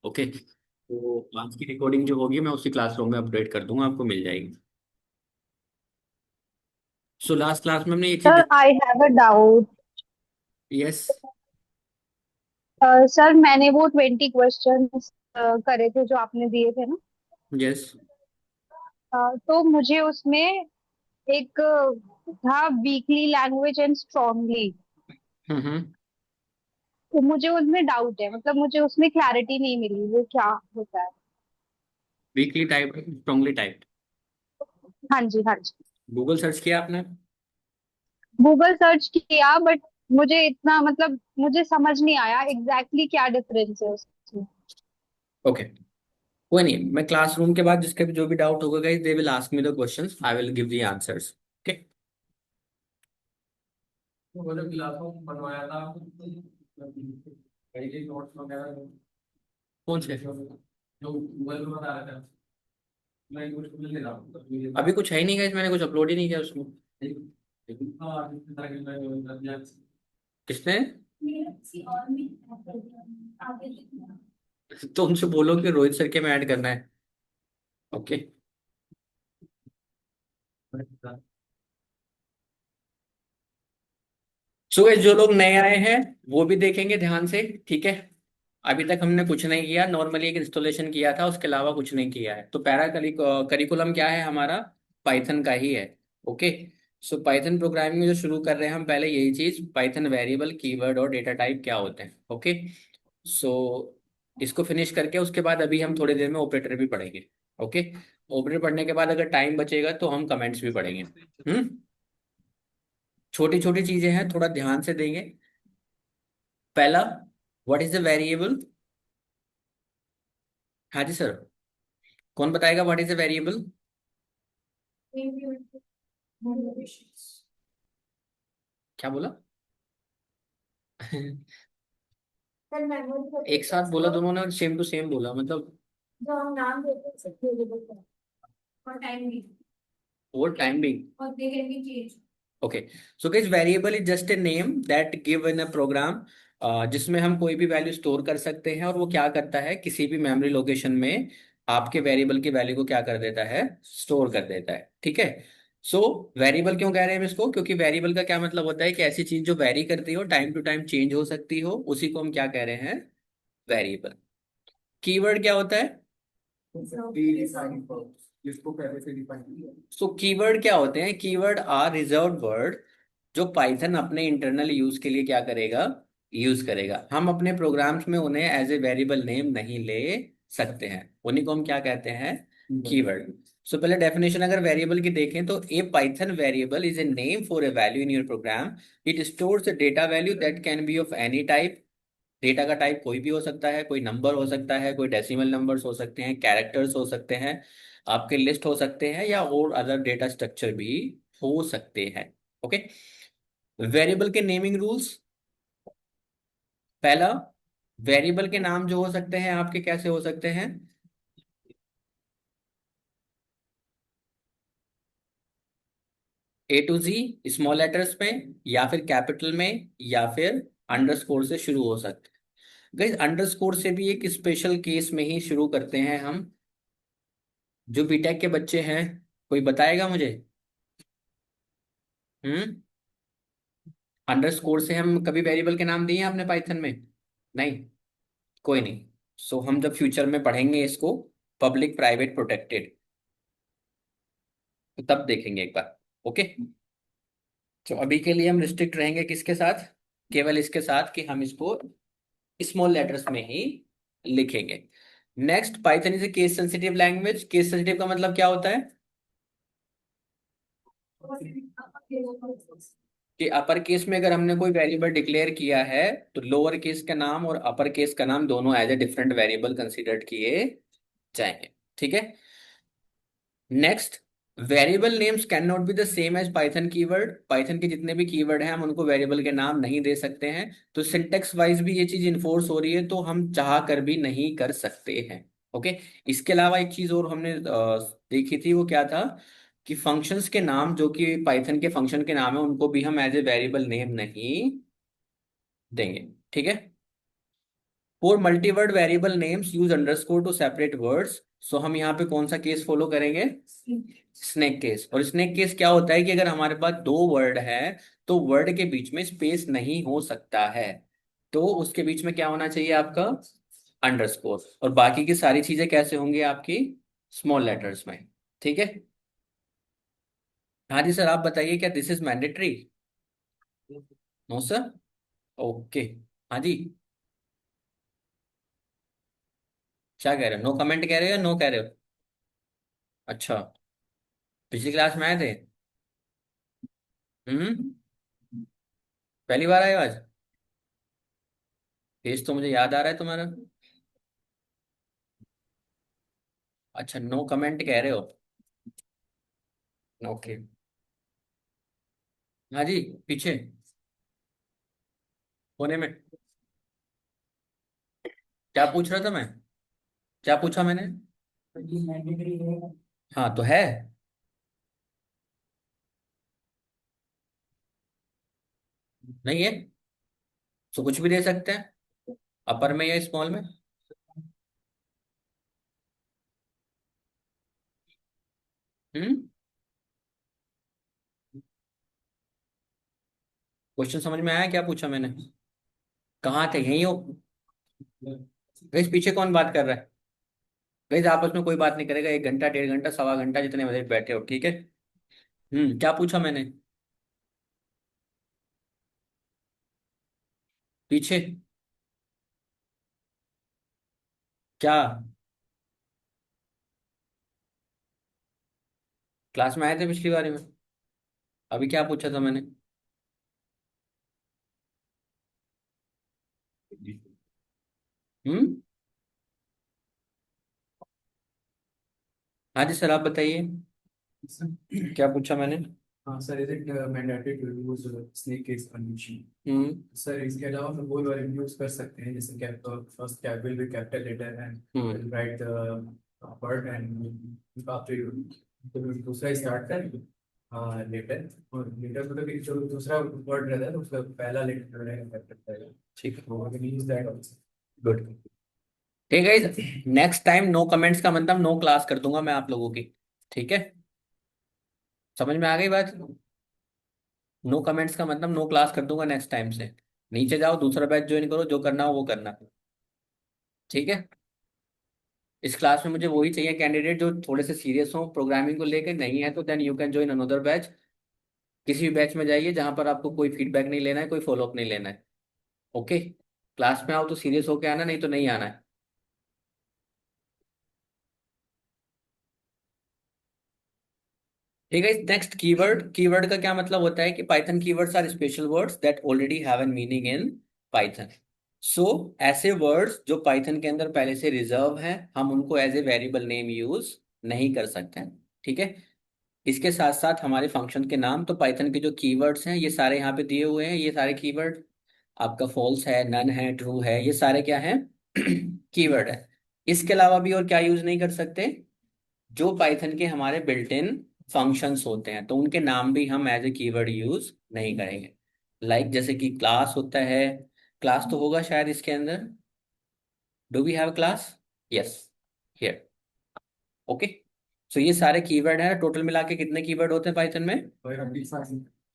Okay, तो आज की रिकॉर्डिंग जो होगी मैं उसी क्लासरूम में अपडेट कर दूंगा, आपको मिल जाएगी। सो लास्ट क्लास में हमने ये चीज। Sir I have a doubt. Yes. Sir मैंने वो 20 क्वेश्चंस करे थे जो आपने दिए थे ना। यस। तो मुझे उसमें एक था वीकली लैंग्वेज एंड स्ट्रांगली। हम्म। तो मुझे उसमें डाउट है, मतलब मुझे उसमें क्लैरिटी नहीं मिली वो क्या होता है। Weekly type, strongly type. हाँ जी, हाँ जी। गूगल सर्च किया आपने? गूगल सर्च किया बट मुझे इतना, मतलब मुझे समझ नहीं आया एग्जैक्टली क्या डिफरेंस है उसमें। ओके, कोई नहीं, मैं क्लासरूम के बाद जिसके भी जो भी डाउट होगा guys, they will ask me the questions, I will give the answers. Okay. तो वो जब क्लासरूम बनवाया था पहले नोट्स वगैरह कौन से जो गूगल में बता रहा था, मैं कुछ मिल नहीं रहा अभी कुछ है ही नहीं गाइस, मैंने कुछ अपलोड ही नहीं किया उसमें। किसने? तो उनसे बोलो कि रोहित सर के में ऐड करना है। ओके। सो गाइस, जो लोग नए आए हैं वो भी देखेंगे ध्यान से, ठीक है। अभी तक हमने कुछ नहीं किया, नॉर्मली एक इंस्टॉलेशन किया था, उसके अलावा कुछ नहीं किया है। तो पैरा करिकुलम क्या है हमारा? पाइथन का ही है। ओके। सो पाइथन प्रोग्रामिंग में जो शुरू कर रहे हैं हम, पहले यही चीज, पाइथन वेरिएबल, कीवर्ड और डेटा टाइप क्या होते हैं। ओके। सो इसको फिनिश करके उसके बाद अभी हम थोड़ी देर में ऑपरेटर भी पढ़ेंगे। ओके। ऑपरेटर पढ़ने के बाद अगर टाइम बचेगा तो हम कमेंट्स भी पढ़ेंगे। छोटी छोटी चीजें हैं, थोड़ा ध्यान से देंगे। पहला, व्हाट इज द वेरिएबल? हाँ जी सर, कौन बताएगा व्हाट इज द वेरिएबल? क्या बोला? एक साथ बोला दोनों ने, सेम टू सेम बोला, मतलब जो हम नाम देते हैं वेरिएबल का और टाइम भी और टाइम भी। और they can be change. Okay. So guys, variable is just a name that give in a program, जिसमें हम कोई भी वैल्यू स्टोर कर सकते हैं, और वो क्या करता है, किसी भी मेमोरी लोकेशन में आपके वेरिएबल की वैल्यू को क्या कर देता है, स्टोर कर देता है। ठीक है। सो वेरिएबल क्यों कह रहे हैं हम इसको? क्योंकि वेरिएबल का क्या मतलब होता है कि ऐसी चीज जो वेरी करती हो, टाइम टू टाइम चेंज हो सकती हो, उसी को हम क्या कह रहे हैं, वेरिएबल। कीवर्ड क्या होता है? जिसको पहले से डिफाइन किया। सो कीवर्ड क्या होते हैं? कीवर्ड आर रिजर्व्ड वर्ड, जो पाइथन अपने इंटरनल यूज के लिए क्या करेगा, यूज करेगा। हम अपने प्रोग्राम्स में उन्हें एज ए वेरिएबल नेम नहीं ले सकते हैं, उन्हीं को हम क्या कहते हैं, कीवर्ड। सो पहले डेफिनेशन अगर वेरिएबल की देखें तो a Python variable is a name for a value in your program. It stores a data value that can be of any type. Data का टाइप कोई भी हो सकता है, कोई नंबर हो सकता है, कोई डेसिमल नंबर्स हो सकते हैं, कैरेक्टर्स हो सकते हैं, आपके लिस्ट हो सकते हैं, या और अदर डेटा स्ट्रक्चर भी हो सकते हैं। ओके। वेरिएबल के नेमिंग रूल्स। पहला, वेरिएबल के नाम जो हो सकते हैं आपके, कैसे हो सकते हैं? ए टू जी, स्मॉल लेटर्स में, या फिर कैपिटल में, या फिर अंडरस्कोर से शुरू हो सकते हैं। गाइस, अंडरस्कोर से भी एक स्पेशल केस में ही शुरू करते हैं हम। जो बीटेक के बच्चे हैं, कोई बताएगा मुझे? हम्म। अंडरस्कोर से हम कभी वेरिएबल के नाम दिए हैं आपने पाइथन में? नहीं। कोई नहीं। सो हम जब फ्यूचर में पढ़ेंगे इसको, पब्लिक प्राइवेट प्रोटेक्टेड, तो तब देखेंगे एक बार। ओके। तो अभी के लिए हम रिस्ट्रिक्ट रहेंगे किसके साथ? केवल इसके साथ कि हम इसको स्मॉल लेटर्स में ही लिखेंगे। Next, Python is a case sensitive language. Case sensitive का मतलब क्या होता है? कि अपर केस में अगर हमने कोई वेरिएबल डिक्लेयर किया है, तो लोअर केस का नाम और अपर केस का नाम दोनों as a different variable considered किए जाएंगे। ठीक है। Next, variable names can not be the same as Python keyword. Python के जितने भी कीवर्ड हैं हम उनको वेरिएबल के नाम नहीं दे सकते हैं। तो सिंटेक्स वाइज भी ये चीज इन्फोर्स हो रही है, तो हम चाह कर भी नहीं कर सकते हैं। ओके। इसके अलावा एक चीज और हमने देखी थी, वो क्या था, कि फंक्शंस के नाम, जो कि पाइथन के फंक्शन के नाम है, उनको भी हम एज ए वेरिएबल नेम नहीं देंगे। ठीक है। For multiword variable names use underscore to separate words. So हम यहाँ पे कौन सा केस फॉलो करेंगे? Snake case. और स्नेक केस क्या होता है कि अगर हमारे पास दो वर्ड है तो वर्ड के बीच में स्पेस नहीं हो सकता है, तो उसके बीच में क्या होना चाहिए आपका? अंडरस्कोर। और बाकी की सारी चीजें कैसे होंगी आपकी? स्मॉल लेटर्स में। ठीक है। हाँ जी सर, आप बताइए क्या this is mandatory? No sir. Okay. हाँ जी। क्या कह रहे हो? नो कमेंट कह रहे हो या नो कह रहे हो? अच्छा। पिछली क्लास में आए थे? हम्म। पहली बार आए हो आज? फेस तो मुझे याद आ रहा है तुम्हारा। अच्छा, नो कमेंट कह रहे हो। ओके। हाँ जी। पीछे कोने में। क्या पूछ रहा था मैं? क्या पूछा मैंने? हाँ तो है। नहीं है तो कुछ भी दे सकते हैं, अपर में या स्मॉल में। हम्म। क्वेश्चन समझ में आया क्या पूछा मैंने? कहाँ थे? यहीं हो? गैस पीछे कौन बात कर रहा है? गैस आपस में कोई बात नहीं करेगा, 1 घंटा 1.5 घंटा 1.25 घंटा जितने बजे बैठे हो, ठीक है। क्या पूछा मैंने? पीछे। क्या? क्लास में आए थे पिछली बारी में? अभी क्या पूछा था मैंने? हम्म। हाँ जी सर, आप बताइए क्या पूछा मैंने? हाँ sir, is it mandatory to use snake case condition? Hmm. Sir इसके अलावा हम बोल वाले यूज कर सकते हैं, जैसे cap first cap will be capital letter hmm. And write the word and after you तो दूसरा स्टार्ट कर लेटर, और लेटर मतलब कि जो दूसरा वर्ड रहता है तो उसका पहला लेटर जो रहेगा कैपिटल रहेगा। ठीक है। तो we can use that also. Good. ठीक है। नेक्स्ट टाइम नो कमेंट्स का मतलब नो क्लास कर दूंगा मैं आप लोगों की। ठीक है। समझ में आ गई बात? नो कमेंट्स का मतलब नो क्लास कर दूंगा नेक्स्ट टाइम से। नीचे जाओ, दूसरा बैच ज्वाइन करो, जो करना हो वो करना। ठीक है। इस क्लास में मुझे वही चाहिए कैंडिडेट जो थोड़े से सीरियस हो प्रोग्रामिंग को लेकर। नहीं है तो then you can join another batch. किसी भी बैच में जाइए जहां पर आपको कोई फीडबैक नहीं लेना है, कोई फॉलोअप नहीं लेना है। ओके। क्लास में आओ तो सीरियस होके आना, नहीं तो नहीं आना है। ठीक है। Next keyword. कीवर्ड का क्या मतलब होता है कि Python keywords are special words that already have an meaning in Python. So ऐसे वर्ड्स जो पाइथन के अंदर पहले से रिजर्व हैं, हम उनको as a variable name use नहीं कर सकते हैं। ठीक है। इसके साथ साथ हमारे फंक्शन के नाम, तो पाइथन के जो कीवर्ड्स हैं ये सारे यहाँ पे दिए हुए हैं। ये सारे कीवर्ड आपका फॉल्स है, नन है, ट्रू है, ये सारे क्या है? कीवर्ड है। इसके अलावा भी और क्या यूज नहीं कर सकते? जो पाइथन के हमारे बिल्ट इन फंक्शंस होते हैं तो उनके नाम भी हम एज ए कीवर्ड यूज नहीं करेंगे। जैसे कि क्लास होता है। क्लास तो होगा शायद इसके अंदर। Do we have class? Yes. Here. Okay. So ये सारे कीवर्ड हैं। टोटल मिला के कितने कीवर्ड होते हैं पाइथन में?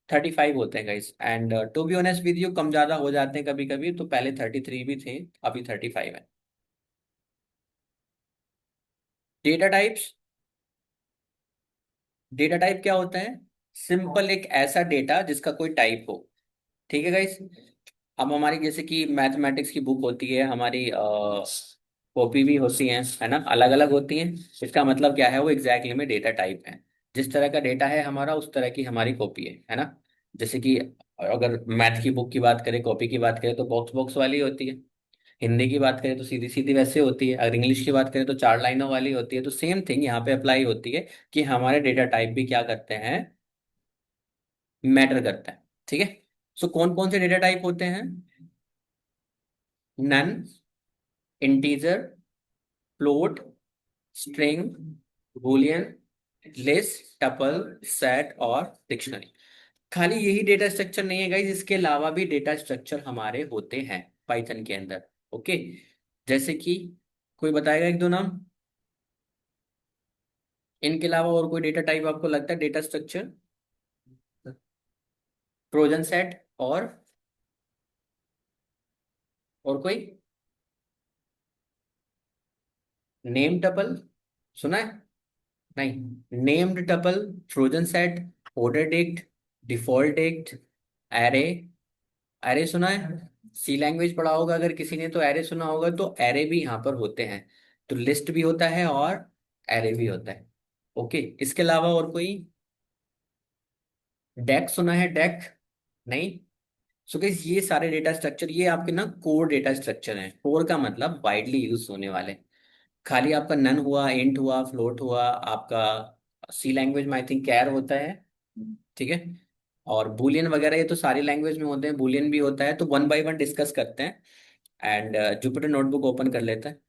35 होते हैं guys. And to be honest with you, कम ज्यादा हो जाते हैं कभी कभी, तो पहले 33 भी थे, अभी 35 है। Data types. डेटा टाइप क्या होता है? सिंपल एक ऐसा डेटा जिसका कोई टाइप हो। ठीक है गाइस। अब हमारी जैसे कि मैथमेटिक्स की बुक होती है हमारी, कॉपी भी होती है ना, अलग अलग होती हैं। इसका मतलब क्या है? वो एग्जैक्टली में डेटा टाइप है। जिस तरह का डेटा है हमारा उस तरह की हमारी कॉपी है ना। जैसे कि अगर मैथ की बुक की बात करें, कॉपी की बात करें तो बॉक्स बॉक्स वाली होती है। हिंदी की बात करें तो सीधी सीधी वैसे होती है। अगर इंग्लिश की बात करें तो 4 लाइनों वाली होती है। तो सेम थिंग यहाँ पे अप्लाई होती है कि हमारे डेटा टाइप भी क्या करते हैं? मैटर करते हैं। ठीक है। सो कौन कौन से डेटा टाइप होते हैं? None, integer, float, string, boolean, list, tuple, set और डिक्शनरी। खाली यही डेटा स्ट्रक्चर नहीं है गाइस, इसके अलावा भी डेटा स्ट्रक्चर हमारे होते हैं पाइथन के अंदर। ओके। जैसे कि कोई बताएगा एक दो नाम? इनके अलावा और कोई डेटा टाइप आपको लगता है, डेटा स्ट्रक्चर? ट्रोजन सेट और कोई? नेम टपल सुना है? नहीं। Named tuple, Trojan set, order dict, default dict, array. Array सुना है? सी लैंग्वेज पढ़ा होगा अगर किसी ने तो एरे सुना होगा, तो एरे भी यहाँ पर होते हैं। तो लिस्ट भी होता है और एरे भी होता है। ओके, इसके अलावा और कोई? डेक सुना है, डेक? नहीं। सो गाइस ये सारे डेटा स्ट्रक्चर ये आपके ना कोर डेटा स्ट्रक्चर हैं। कोर का मतलब वाइडली यूज होने वाले। खाली आपका नन हुआ, इंट हुआ, फ्लोट हुआ आपका। सी लैंग्वेज में आई थिंक कैर होता है, ठीक है। और बुलियन वगैरह ये तो सारी लैंग्वेज में होते हैं, बुलियन भी होता है। तो वन बाय वन डिस्कस करते हैं। एंड जुपिटर नोटबुक ओपन कर लेते हैं।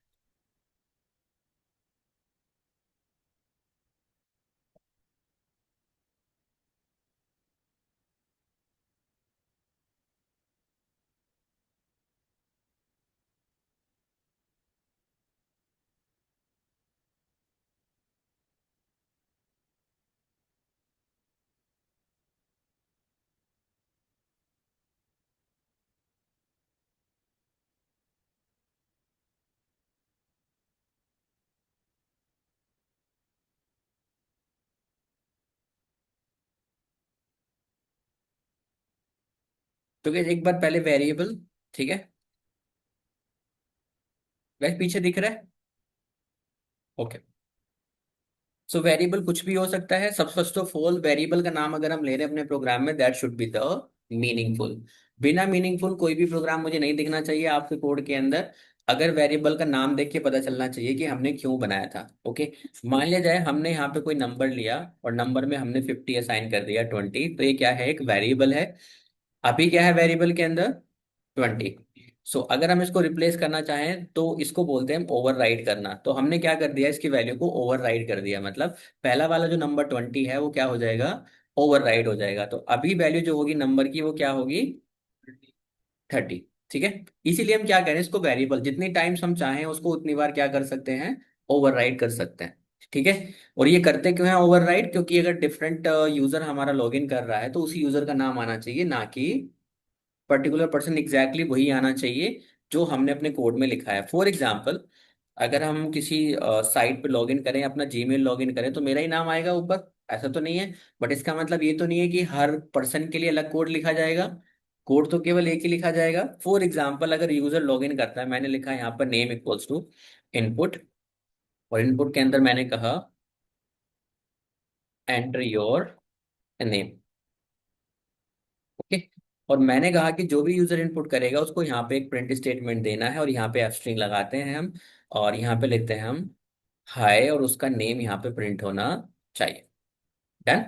तो guys, एक बार पहले वेरिएबल, ठीक है। वैसे पीछे दिख रहा है? ओके। सो वेरिएबल कुछ भी हो सकता है। सब फर्स्ट ऑफ ऑल वेरिएबल का नाम अगर हम ले रहे हैं अपने प्रोग्राम में, that should be the meaningful. बिना मीनिंगफुल कोई भी प्रोग्राम मुझे नहीं दिखना चाहिए आपके कोड के अंदर। अगर वेरिएबल का नाम देख के पता चलना चाहिए कि हमने क्यों बनाया था। ओके, मान लिया जाए हमने यहाँ पे कोई नंबर लिया और नंबर में हमने 50 असाइन कर दिया, 20, तो ये क्या है? एक वेरिएबल है। अभी क्या है वेरिएबल के अंदर? 20। सो अगर हम इसको रिप्लेस करना चाहें तो इसको बोलते हैं ओवरराइड करना। तो हमने क्या कर दिया, इसकी वैल्यू को ओवरराइड कर दिया। मतलब पहला वाला जो नंबर 20 है वो क्या हो जाएगा? ओवरराइड हो जाएगा। तो अभी वैल्यू जो होगी नंबर की वो क्या होगी? 30। ठीक है। इसीलिए हम क्या करें, इसको वेरिएबल जितनी टाइम्स हम चाहें उसको उतनी बार क्या कर सकते हैं? ओवरराइड कर सकते हैं। ठीक है। और ये करते क्यों है ओवरराइड? क्योंकि अगर डिफरेंट यूजर हमारा लॉगिन कर रहा है तो उसी यूजर का नाम आना चाहिए, ना कि पर्टिकुलर पर्सन एग्जैक्टली वही आना चाहिए जो हमने अपने कोड में लिखा है। फॉर एग्जाम्पल, अगर हम किसी साइट पे लॉगिन करें, अपना जीमेल लॉगिन करें, तो मेरा ही नाम आएगा ऊपर, ऐसा तो नहीं है। बट इसका मतलब ये तो नहीं है कि हर पर्सन के लिए अलग कोड लिखा जाएगा। कोड तो केवल एक ही लिखा जाएगा। फॉर एग्जाम्पल, अगर यूजर लॉगिन करता है, मैंने लिखा है यहाँ पर नेम इक्वल्स टू इनपुट, और इनपुट के अंदर मैंने कहा एंटर योर नेम। ओके। और मैंने कहा कि जो भी यूजर इनपुट करेगा उसको यहाँ पे एक प्रिंट स्टेटमेंट देना है, और यहाँ पे स्ट्रिंग लगाते हैं हम, और यहाँ पे लिखते हैं हम हाय, और उसका नेम यहाँ पे प्रिंट होना चाहिए। डन।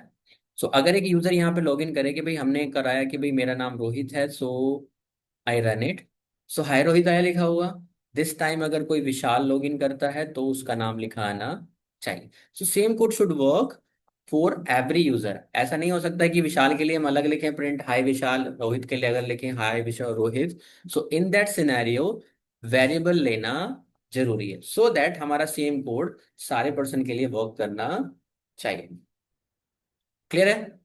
सो अगर एक यूजर यहाँ पे लॉगिन करे कि भाई हमने कराया कि भाई मेरा नाम रोहित है, सो आई रन इट। सो हाय रोहित आया लिखा हुआ। दिस टाइम अगर कोई विशाल लॉगिन करता है तो उसका नाम लिखा आना चाहिए। So same code should work for every user. ऐसा नहीं हो सकता कि विशाल के लिए हम अलग लिखें प्रिंट हाय विशाल, रोहित के लिए अगर लिखें हाय विशाल रोहित। सो इन दैट सिनेरियो वेरिएबल लेना जरूरी है, सो दैट हमारा सेम कोड सारे पर्सन के लिए वर्क करना चाहिए। क्लियर है?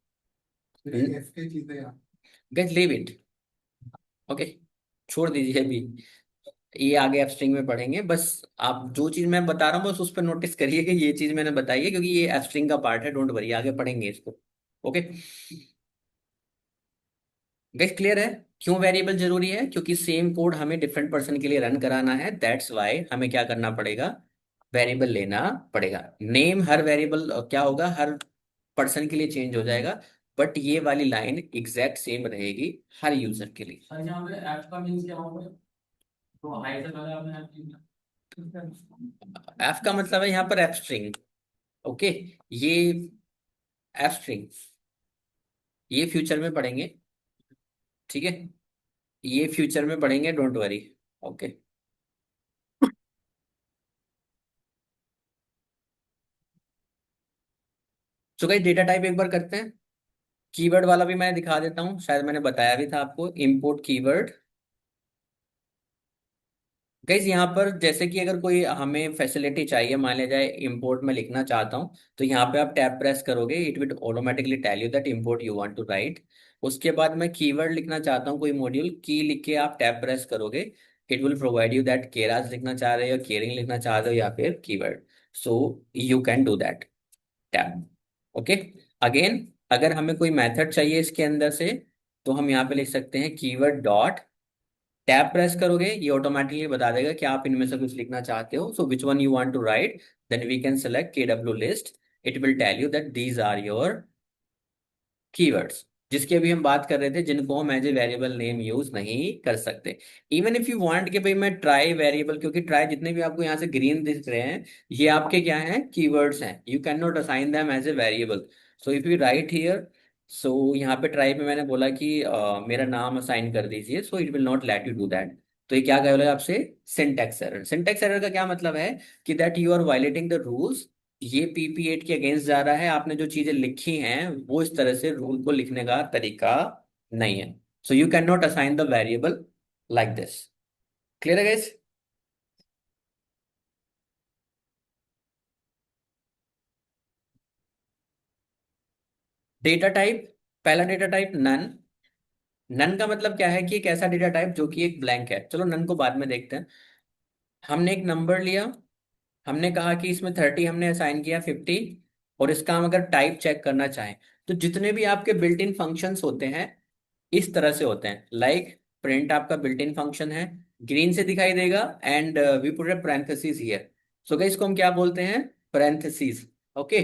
Gate leave it. ओके, छोड़ दीजिए अभी। ये आगे आप स्ट्रिंग में पढ़ेंगे। बस आप जो चीज मैं बता रहा हूँ बस उस पर नोटिस करिए कि ये चीज मैंने बताई है, क्योंकि ये स्ट्रिंग का पार्ट है। डोंट वरी, आगे पढ़ेंगे इसको। ओके गाइस, क्लियर है? क्यों वेरिएबल जरूरी है? क्योंकि सेम कोड हमें डिफरेंट पर्सन के लिए रन कराना है। दैट्स वाई हमें क्या करना पड़ेगा? वेरिएबल लेना पड़ेगा। नेम हर वेरिएबल क्या होगा, हर पर्सन के लिए चेंज हो जाएगा। बट ये वाली लाइन एग्जैक्ट सेम रहेगी हर यूजर के लिए। सर यहाँ पे ऐप का मीन्स क्या होगा? तो हाई से पहले आपने ऐप की एफ का मतलब है यहाँ पर एफ स्ट्रिंग। ओके, ये एफ स्ट्रिंग ये फ्यूचर में पढ़ेंगे, ठीक है। ये फ्यूचर में पढ़ेंगे, don't worry. Okay. So guys data type एक बार करते हैं। कीवर्ड वाला भी मैं दिखा देता हूँ, शायद मैंने बताया भी था आपको। इंपोर्ट कीवर्ड, गाइज यहाँ पर जैसे कि अगर कोई हमें फैसिलिटी चाहिए, मान लिया जाए इंपोर्ट में लिखना चाहता हूँ, तो यहाँ पे आप टैब प्रेस करोगे, it will automatically tell you that import you want to write. उसके बाद मैं कीवर्ड लिखना चाहता हूँ कोई मॉड्यूल, की लिख के आप टैब प्रेस करोगे, it will provide you that Keras लिखना चाह रहे हो, केयरिंग लिखना चाह रहे हो, या फिर keyword. So you can do that tab. Okay. Again अगर हमें कोई मेथड चाहिए इसके अंदर से, तो हम यहाँ पे लिख सकते हैं कीवर्ड डॉट, टैब प्रेस करोगे ये ऑटोमेटिकली बता देगा कि आप इनमें से कुछ लिखना चाहते हो, so which one you want to write, then we can select K W list, it will tell you that these are your keywords, जिसकी अभी हम बात कर रहे थे, जिनको हम as a variable name use नहीं कर सकते। इवन इफ यू वांट कि भाई मैं ट्राई वेरिएबल, क्योंकि ट्राई जितने भी आपको यहाँ से ग्रीन दिख रहे हैं, ये आपके क्या हैं, कीवर्ड्स हैं, you can not assign them as a variable. So if you write here, so यहाँ पे ट्राई में मैंने बोला कि मेरा नाम असाइन कर दीजिए, so it will not let you do that. तो ये क्या कह रहा है आपसे, सिंटैक्स एरर। सिंटैक्स एरर का क्या मतलब है कि that you are violating the rules, ये PP8 के अगेंस्ट जा रहा है, आपने जो चीजें लिखी हैं वो इस तरह से रूल को लिखने का तरीका नहीं है। So you can not assign the variable like this. Clear है गाइस? डेटा टाइप, पहला डेटा टाइप नन। नन का मतलब क्या है कि एक ऐसा डेटा टाइप जो कि एक ब्लैंक है। चलो नन को बाद में देखते हैं। हमने एक नंबर लिया, हमने कहा कि इसमें 30 हमने असाइन किया 50, और इसका हम अगर टाइप चेक करना चाहें, तो जितने भी आपके बिल्ट इन फंक्शंस होते हैं इस तरह से होते हैं। लाइक प्रिंट आपका बिल्ट इन फंक्शन है, ग्रीन से दिखाई देगा, and we put a parenthesis here. So guys इसको हम क्या बोलते हैं, पैरेंथेसिस। ओके,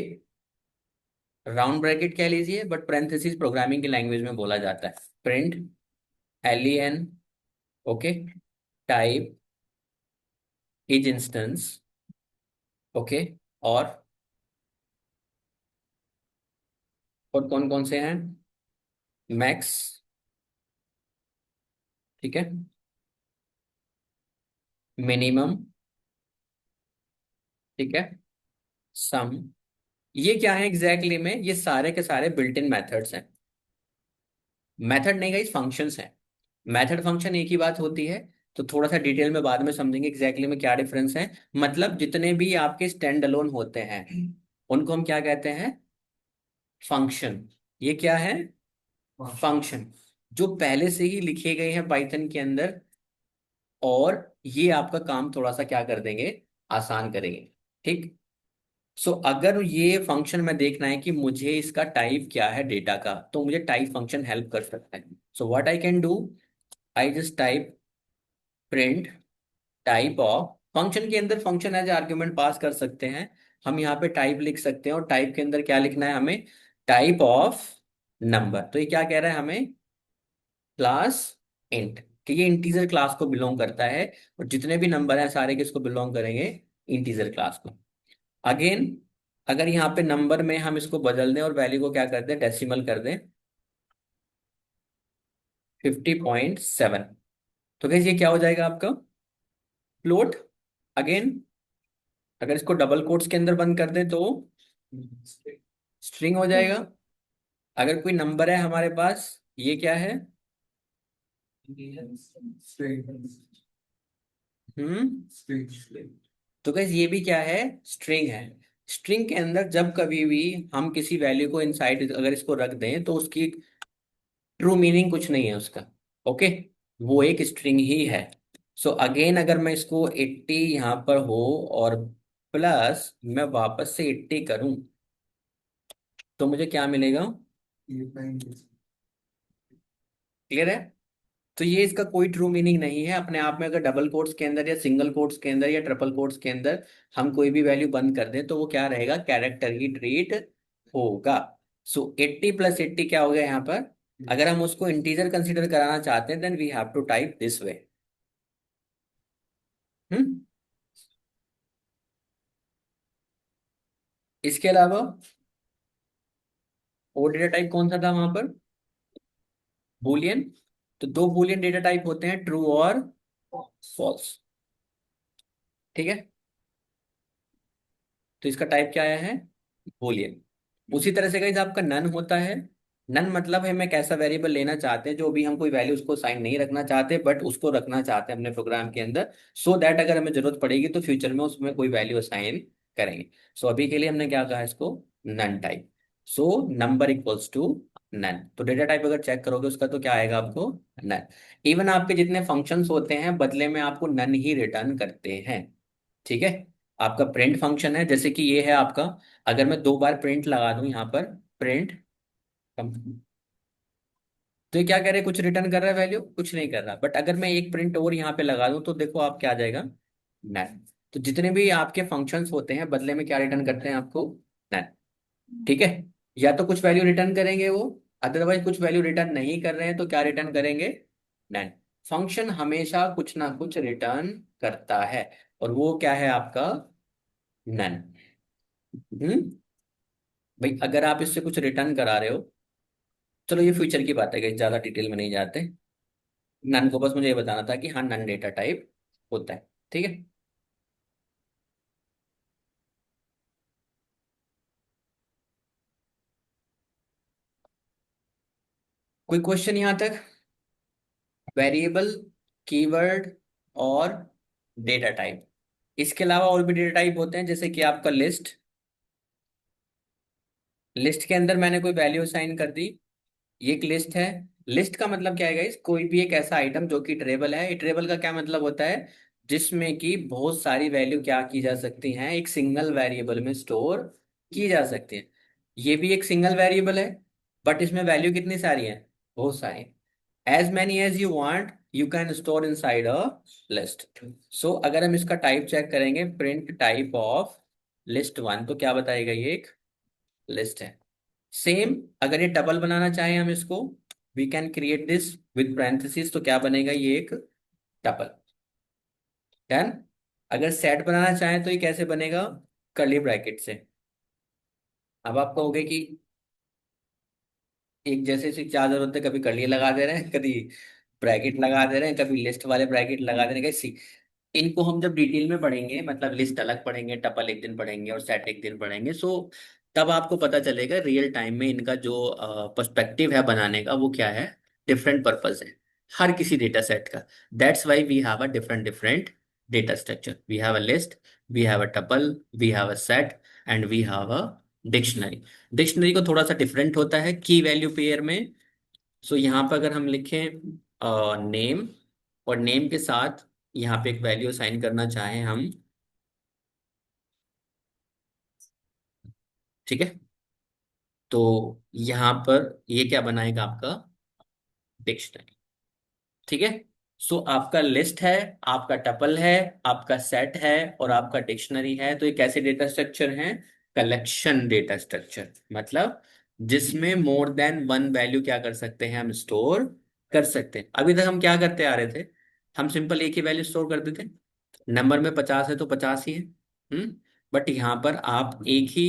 राउंड ब्रैकेट कह लीजिए, बट पैरेंथेसिस प्रोग्रामिंग की लैंग्वेज में बोला जाता है। Print LEN, okay, type is instance, okay, और कौन कौन से हैं, मैक्स, ठीक है, मिनिमम, ठीक है, सम। ये क्या है एग्जैक्टली में, ये सारे के सारे बिल्ट इन मेथड्स हैं। मेथड नहीं गाइस, फंक्शंस हैं। मेथड फंक्शन एक ही बात होती है, तो थोड़ा सा डिटेल में बाद में समझेंगे एग्जैक्टली में क्या डिफरेंस है। मतलब जितने भी आपके स्टैंड अलोन होते हैं उनको हम क्या कहते हैं, फंक्शन। ये क्या है, फंक्शन, जो पहले से ही लिखे गए हैं पाइथन के अंदर, और ये आपका काम थोड़ा सा क्या कर देंगे, आसान करेंगे। ठीक। सो अगर ये फंक्शन में देखना है कि मुझे इसका टाइप क्या है डेटा का, तो मुझे टाइप फंक्शन हेल्प कर सकता है। So what I can do, I just type print type of, function के अंदर फंक्शन एज आर्ग्यूमेंट पास कर सकते हैं, हम यहाँ पे टाइप लिख सकते हैं, और टाइप के अंदर क्या लिखना है हमें, टाइप ऑफ नंबर। तो ये क्या कह रहा है हमें, क्लास इंट, कि ये इंटीजर क्लास को बिलोंग करता है, और जितने भी नंबर हैं सारे किसको बिलोंग करेंगे, इंटीजर क्लास को। अगेन अगर यहाँ पे नंबर में हम इसको बदल दें और वैल्यू को क्या कर दें, डेसिमल कर दें, 50.7, तो कैसे ये क्या हो जाएगा आपका, फ्लोट। अगेन अगर इसको डबल कोट्स के अंदर बंद कर दें तो स्ट्रिंग हो जाएगा। अगर कोई नंबर है हमारे पास, ये क्या है, हम्म, तो कैसे ये भी क्या है, स्ट्रिंग है। स्ट्रिंग के अंदर जब कभी भी हम किसी वैल्यू को इनसाइड अगर इसको रख दें, तो उसकी ट्रू मीनिंग कुछ नहीं है उसका। ओके, वो एक स्ट्रिंग ही है। सो अगेन अगर मैं इसको 80 यहाँ पर हो, और प्लस मैं वापस से 80 करूं, तो मुझे क्या मिलेगा, क्लियर है? तो ये इसका कोई ट्रू मीनिंग नहीं है अपने आप में। अगर डबल कोट्स के अंदर या सिंगल कोट्स के अंदर या ट्रिपल कोट्स के अंदर हम कोई भी वैल्यू बंद कर दें, तो वो क्या रहेगा, कैरेक्टर ही ट्रीट होगा। सो 80 + 80 क्या हो गया यहाँ पर, अगर हम उसको इंटीजर कंसीडर कराना चाहते हैं, then we have to type this way. Hmm. इसके अलावा और डेटा टाइप कौन सा था वहां पर, बूलियन। तो दो बूलियन डेटा टाइप होते हैं, ट्रू और फॉल्स, ठीक है। तो इसका टाइप क्या आया है, बूलियन। उसी तरह से गाइस आपका नन होता है, नन मतलब है मैं कैसा वेरिएबल लेना चाहते हैं जो भी हम कोई वैल्यू उसको साइन नहीं रखना चाहते बट उसको रखना चाहते हैं अपने प्रोग्राम के अंदर, सो दैट अगर हमें जरूरत पड़ेगी तो फ्यूचर में उसमें कोई वैल्यू असाइन करेंगे। सो अभी के लिए हमने क्या कहा इसको, none type. So number equals to none. तो डेटा टाइप अगर चेक करोगे उसका तो क्या आएगा आपको, नन। इवन आपके जितने फंक्शंस होते हैं बदले में आपको नन ही रिटर्न करते हैं। ठीक है। आपका प्रिंट फंक्शन है, जैसे कि ये है आपका, अगर मैं 2 बार प्रिंट लगा दूं यहाँ पर, प्रिंट, तो ये क्या कह रहे हैं, कुछ रिटर्न कर रहा है वैल्यू, कुछ नहीं कर रहा। बट अगर मैं एक प्रिंट और यहाँ पे लगा दूं तो देखो आप क्या आ जाएगा, नन। तो जितने भी आपके फंक्शंस होते हैं बदले में क्या रिटर्न करते हैं आपको, नन। ठीक है। या तो कुछ वैल्यू रिटर्न करेंगे वो, अदरवाइज कुछ वैल्यू रिटर्न नहीं कर रहे हैं तो क्या रिटर्न करेंगे, नन। फंक्शन हमेशा कुछ ना कुछ रिटर्न करता है और वो क्या है आपका, नन। हम्म। भाई अगर आप इससे कुछ रिटर्न करा रहे हो, चलो ये फ्यूचर की बात है guys, ज्यादा डिटेल में नहीं जाते। नन को बस मुझे ये बताना था कि हाँ नन डेटा टाइप होता है। ठीक है। कोई क्वेश्चन यहाँ तक, वेरिएबल, कीवर्ड और डेटा टाइप। इसके अलावा और भी डेटा टाइप होते हैं जैसे कि आपका लिस्ट। लिस्ट के अंदर मैंने कोई वैल्यू असाइन कर दी, ये एक लिस्ट है। लिस्ट का मतलब क्या है गाइस, कोई भी एक ऐसा आइटम जो कि ट्रेबल है। ट्रेबल का क्या मतलब होता है, जिसमें कि बहुत सारी वैल्यू क्या की जा सकती हैं, एक सिंगल वेरिएबल में स्टोर की जा सकती है। ये भी एक सिंगल वेरिएबल है बट इसमें वैल्यू कितनी सारी है, बहुत सारी। As many as you want you can store inside a list. So अगर हम इसका टाइप चेक करेंगे, प्रिंट टाइप ऑफ लिस्ट 1, तो क्या बताएगा, ये एक लिस्ट है। सेम अगर ये टपल बनाना चाहें हम इसको, we can create this with parentheses, तो क्या बनेगा, ये एक टपल। डन। अगर सेट बनाना चाहें तो ये कैसे बनेगा, कर्ली ब्रैकेट से। अब आप कहोगे कि एक जैसे सी चार जरूरत है, कभी कर्ली लगा दे रहे हैं, कभी ब्रैकेट लगा दे रहे हैं, कभी लिस्ट वाले ब्रैकेट लगा दे रहे हैं, कैसी। इनको हम जब डिटेल में पढ़ेंगे, मतलब लिस्ट अलग पढ़ेंगे, टपल एक दिन पढ़ेंगे और सेट एक दिन पढ़ेंगे, सो तब आपको पता चलेगा रियल टाइम में इनका जो पर्सपेक्टिव है बनाने का वो क्या है, डिफरेंट पर्पस है हर किसी डेटा सेट का। That's why we have a different different data structure. We have a list, we have a tuple, we have a set and we have a dictionary. Dictionary को थोड़ा सा different होता है की वैल्यू पेयर में। सो यहाँ पर अगर हम लिखें नेम, और नेम के साथ यहाँ पे एक वैल्यू असाइन करना चाहें हम, ठीक है, तो यहाँ पर ये क्या बनाएगा आपका, डिक्शनरी। ठीक है। सो आपका लिस्ट है, आपका टपल है, आपका सेट है और आपका डिक्शनरी है, तो ये कैसे डेटा स्ट्रक्चर हैं, कलेक्शन डेटा स्ट्रक्चर। मतलब जिसमें मोर देन वन वैल्यू क्या कर सकते हैं, हम स्टोर कर सकते हैं। अभी तक हम क्या करते आ रहे थे, हम सिंपल एक ही वैल्यू स्टोर करते थे। नंबर में 50 है तो 50 ही है। बट यहाँ पर आप एक ही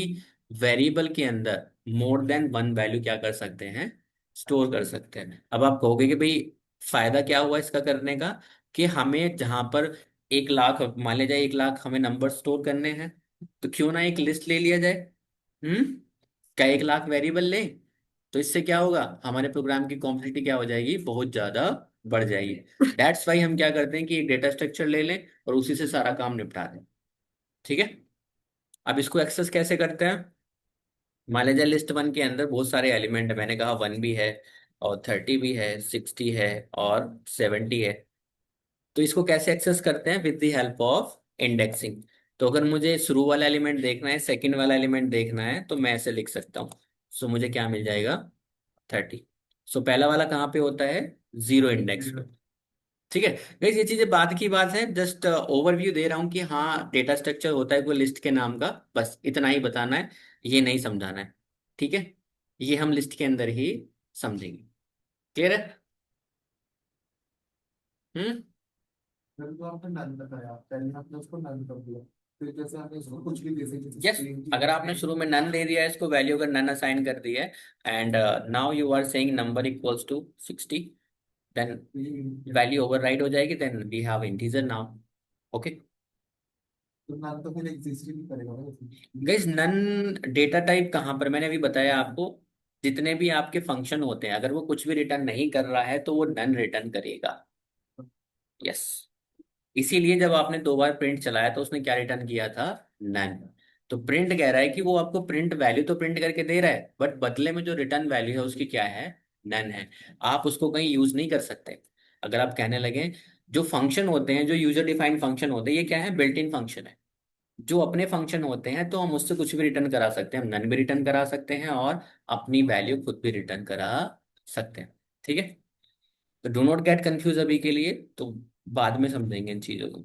वेरिएबल के अंदर मोर देन वन वैल्यू क्या कर सकते हैं, स्टोर कर सकते हैं। अब आप कहोगे कि भाई फायदा क्या हुआ इसका करने का, कि हमें जहां पर 1 लाख, मान लिया जाए 1 लाख हमें नंबर स्टोर करने हैं, तो क्यों ना एक लिस्ट ले लिया जाए। हम्म। क्या 1 लाख वेरिएबल ले, तो इससे क्या होगा, हमारे प्रोग्राम की कॉम्प्लेक्सिटी क्या हो जाएगी, बहुत ज्यादा बढ़ जाएगी। दैट्स वाई हम क्या करते हैं कि एक डेटा स्ट्रक्चर ले लें और उसी से सारा काम निपटा दें। ठीक है। अब इसको एक्सेस कैसे करते हैं, मान लीजिए लिस्ट 1 के अंदर बहुत सारे एलिमेंट है, मैंने कहा 1 भी है और 30 भी है, 60 है और 70 है। तो इसको कैसे एक्सेस करते हैं, with the help of indexing. तो अगर मुझे शुरू वाला एलिमेंट देखना है, सेकंड वाला एलिमेंट देखना है, तो मैं ऐसे लिख सकता हूँ। सो मुझे क्या मिल जाएगा, 30। सो पहला वाला कहाँ पे होता है, जीरो इंडेक्स पे। ठीक है। गाइस ये चीजें बाद की बात है, जस्ट ओवरव्यू दे रहा हूँ कि हाँ डेटा स्ट्रक्चर होता है कोई लिस्ट के नाम का, बस इतना ही बताना है, ये नहीं समझाना है। ठीक है। ये हम लिस्ट के अंदर ही समझेंगे। क्लियर है। हम्म। फिर तो आपने नन बताया, पहले आपने उसको नन कर दिया, फिर जैसे आपने उसको कुछ भी दे सकते यस। स्ट्रिंग की अगर आपने शुरू में नन दे दिया है इसको वैल्यू, अगर नन असाइन कर दी है, and now you are saying number equals to 60, then value override हो जाएगी, then we have integer now. Okay. तो नन तो फिर एग्जिस्ट ही नहीं करेगा ना इसमें। गाइस नन डेटा टाइप कहाँ पर, मैंने अभी बताया आपको, जितने भी आपके फंक्शन होते हैं, अगर वो कुछ भी रिटर्न नहीं कर रहा है तो वो नन रिटर्न करेगा। यस। इसीलिए जब आपने 2 बार प्रिंट चलाया तो उसने क्या रिटर्न किया था? नन। तो प्रिंट कह रहा है कि वो आपको प्रिंट वैल्यू तो प्रिंट करके दे रहा है, बट बदले में जो रिटर्न वैल्यू है उसकी क्या है? नन है। आप उसको कहीं यूज नहीं कर सकते। अगर आप कहने लगे, जो फंक्शन होते हैं, जो यूजर डिफाइंड फंक्शन होते हैं, ये क्या है? बिल्ट इन फंक्शन है। जो अपने फंक्शन होते हैं तो हम उससे कुछ भी रिटर्न करा सकते हैं, हम नन भी रिटर्न करा सकते हैं और अपनी वैल्यू खुद भी रिटर्न करा सकते हैं। ठीक है। तो डो नॉट गेट कंफ्यूज अभी के लिए, तो बाद में समझेंगे इन चीजों को।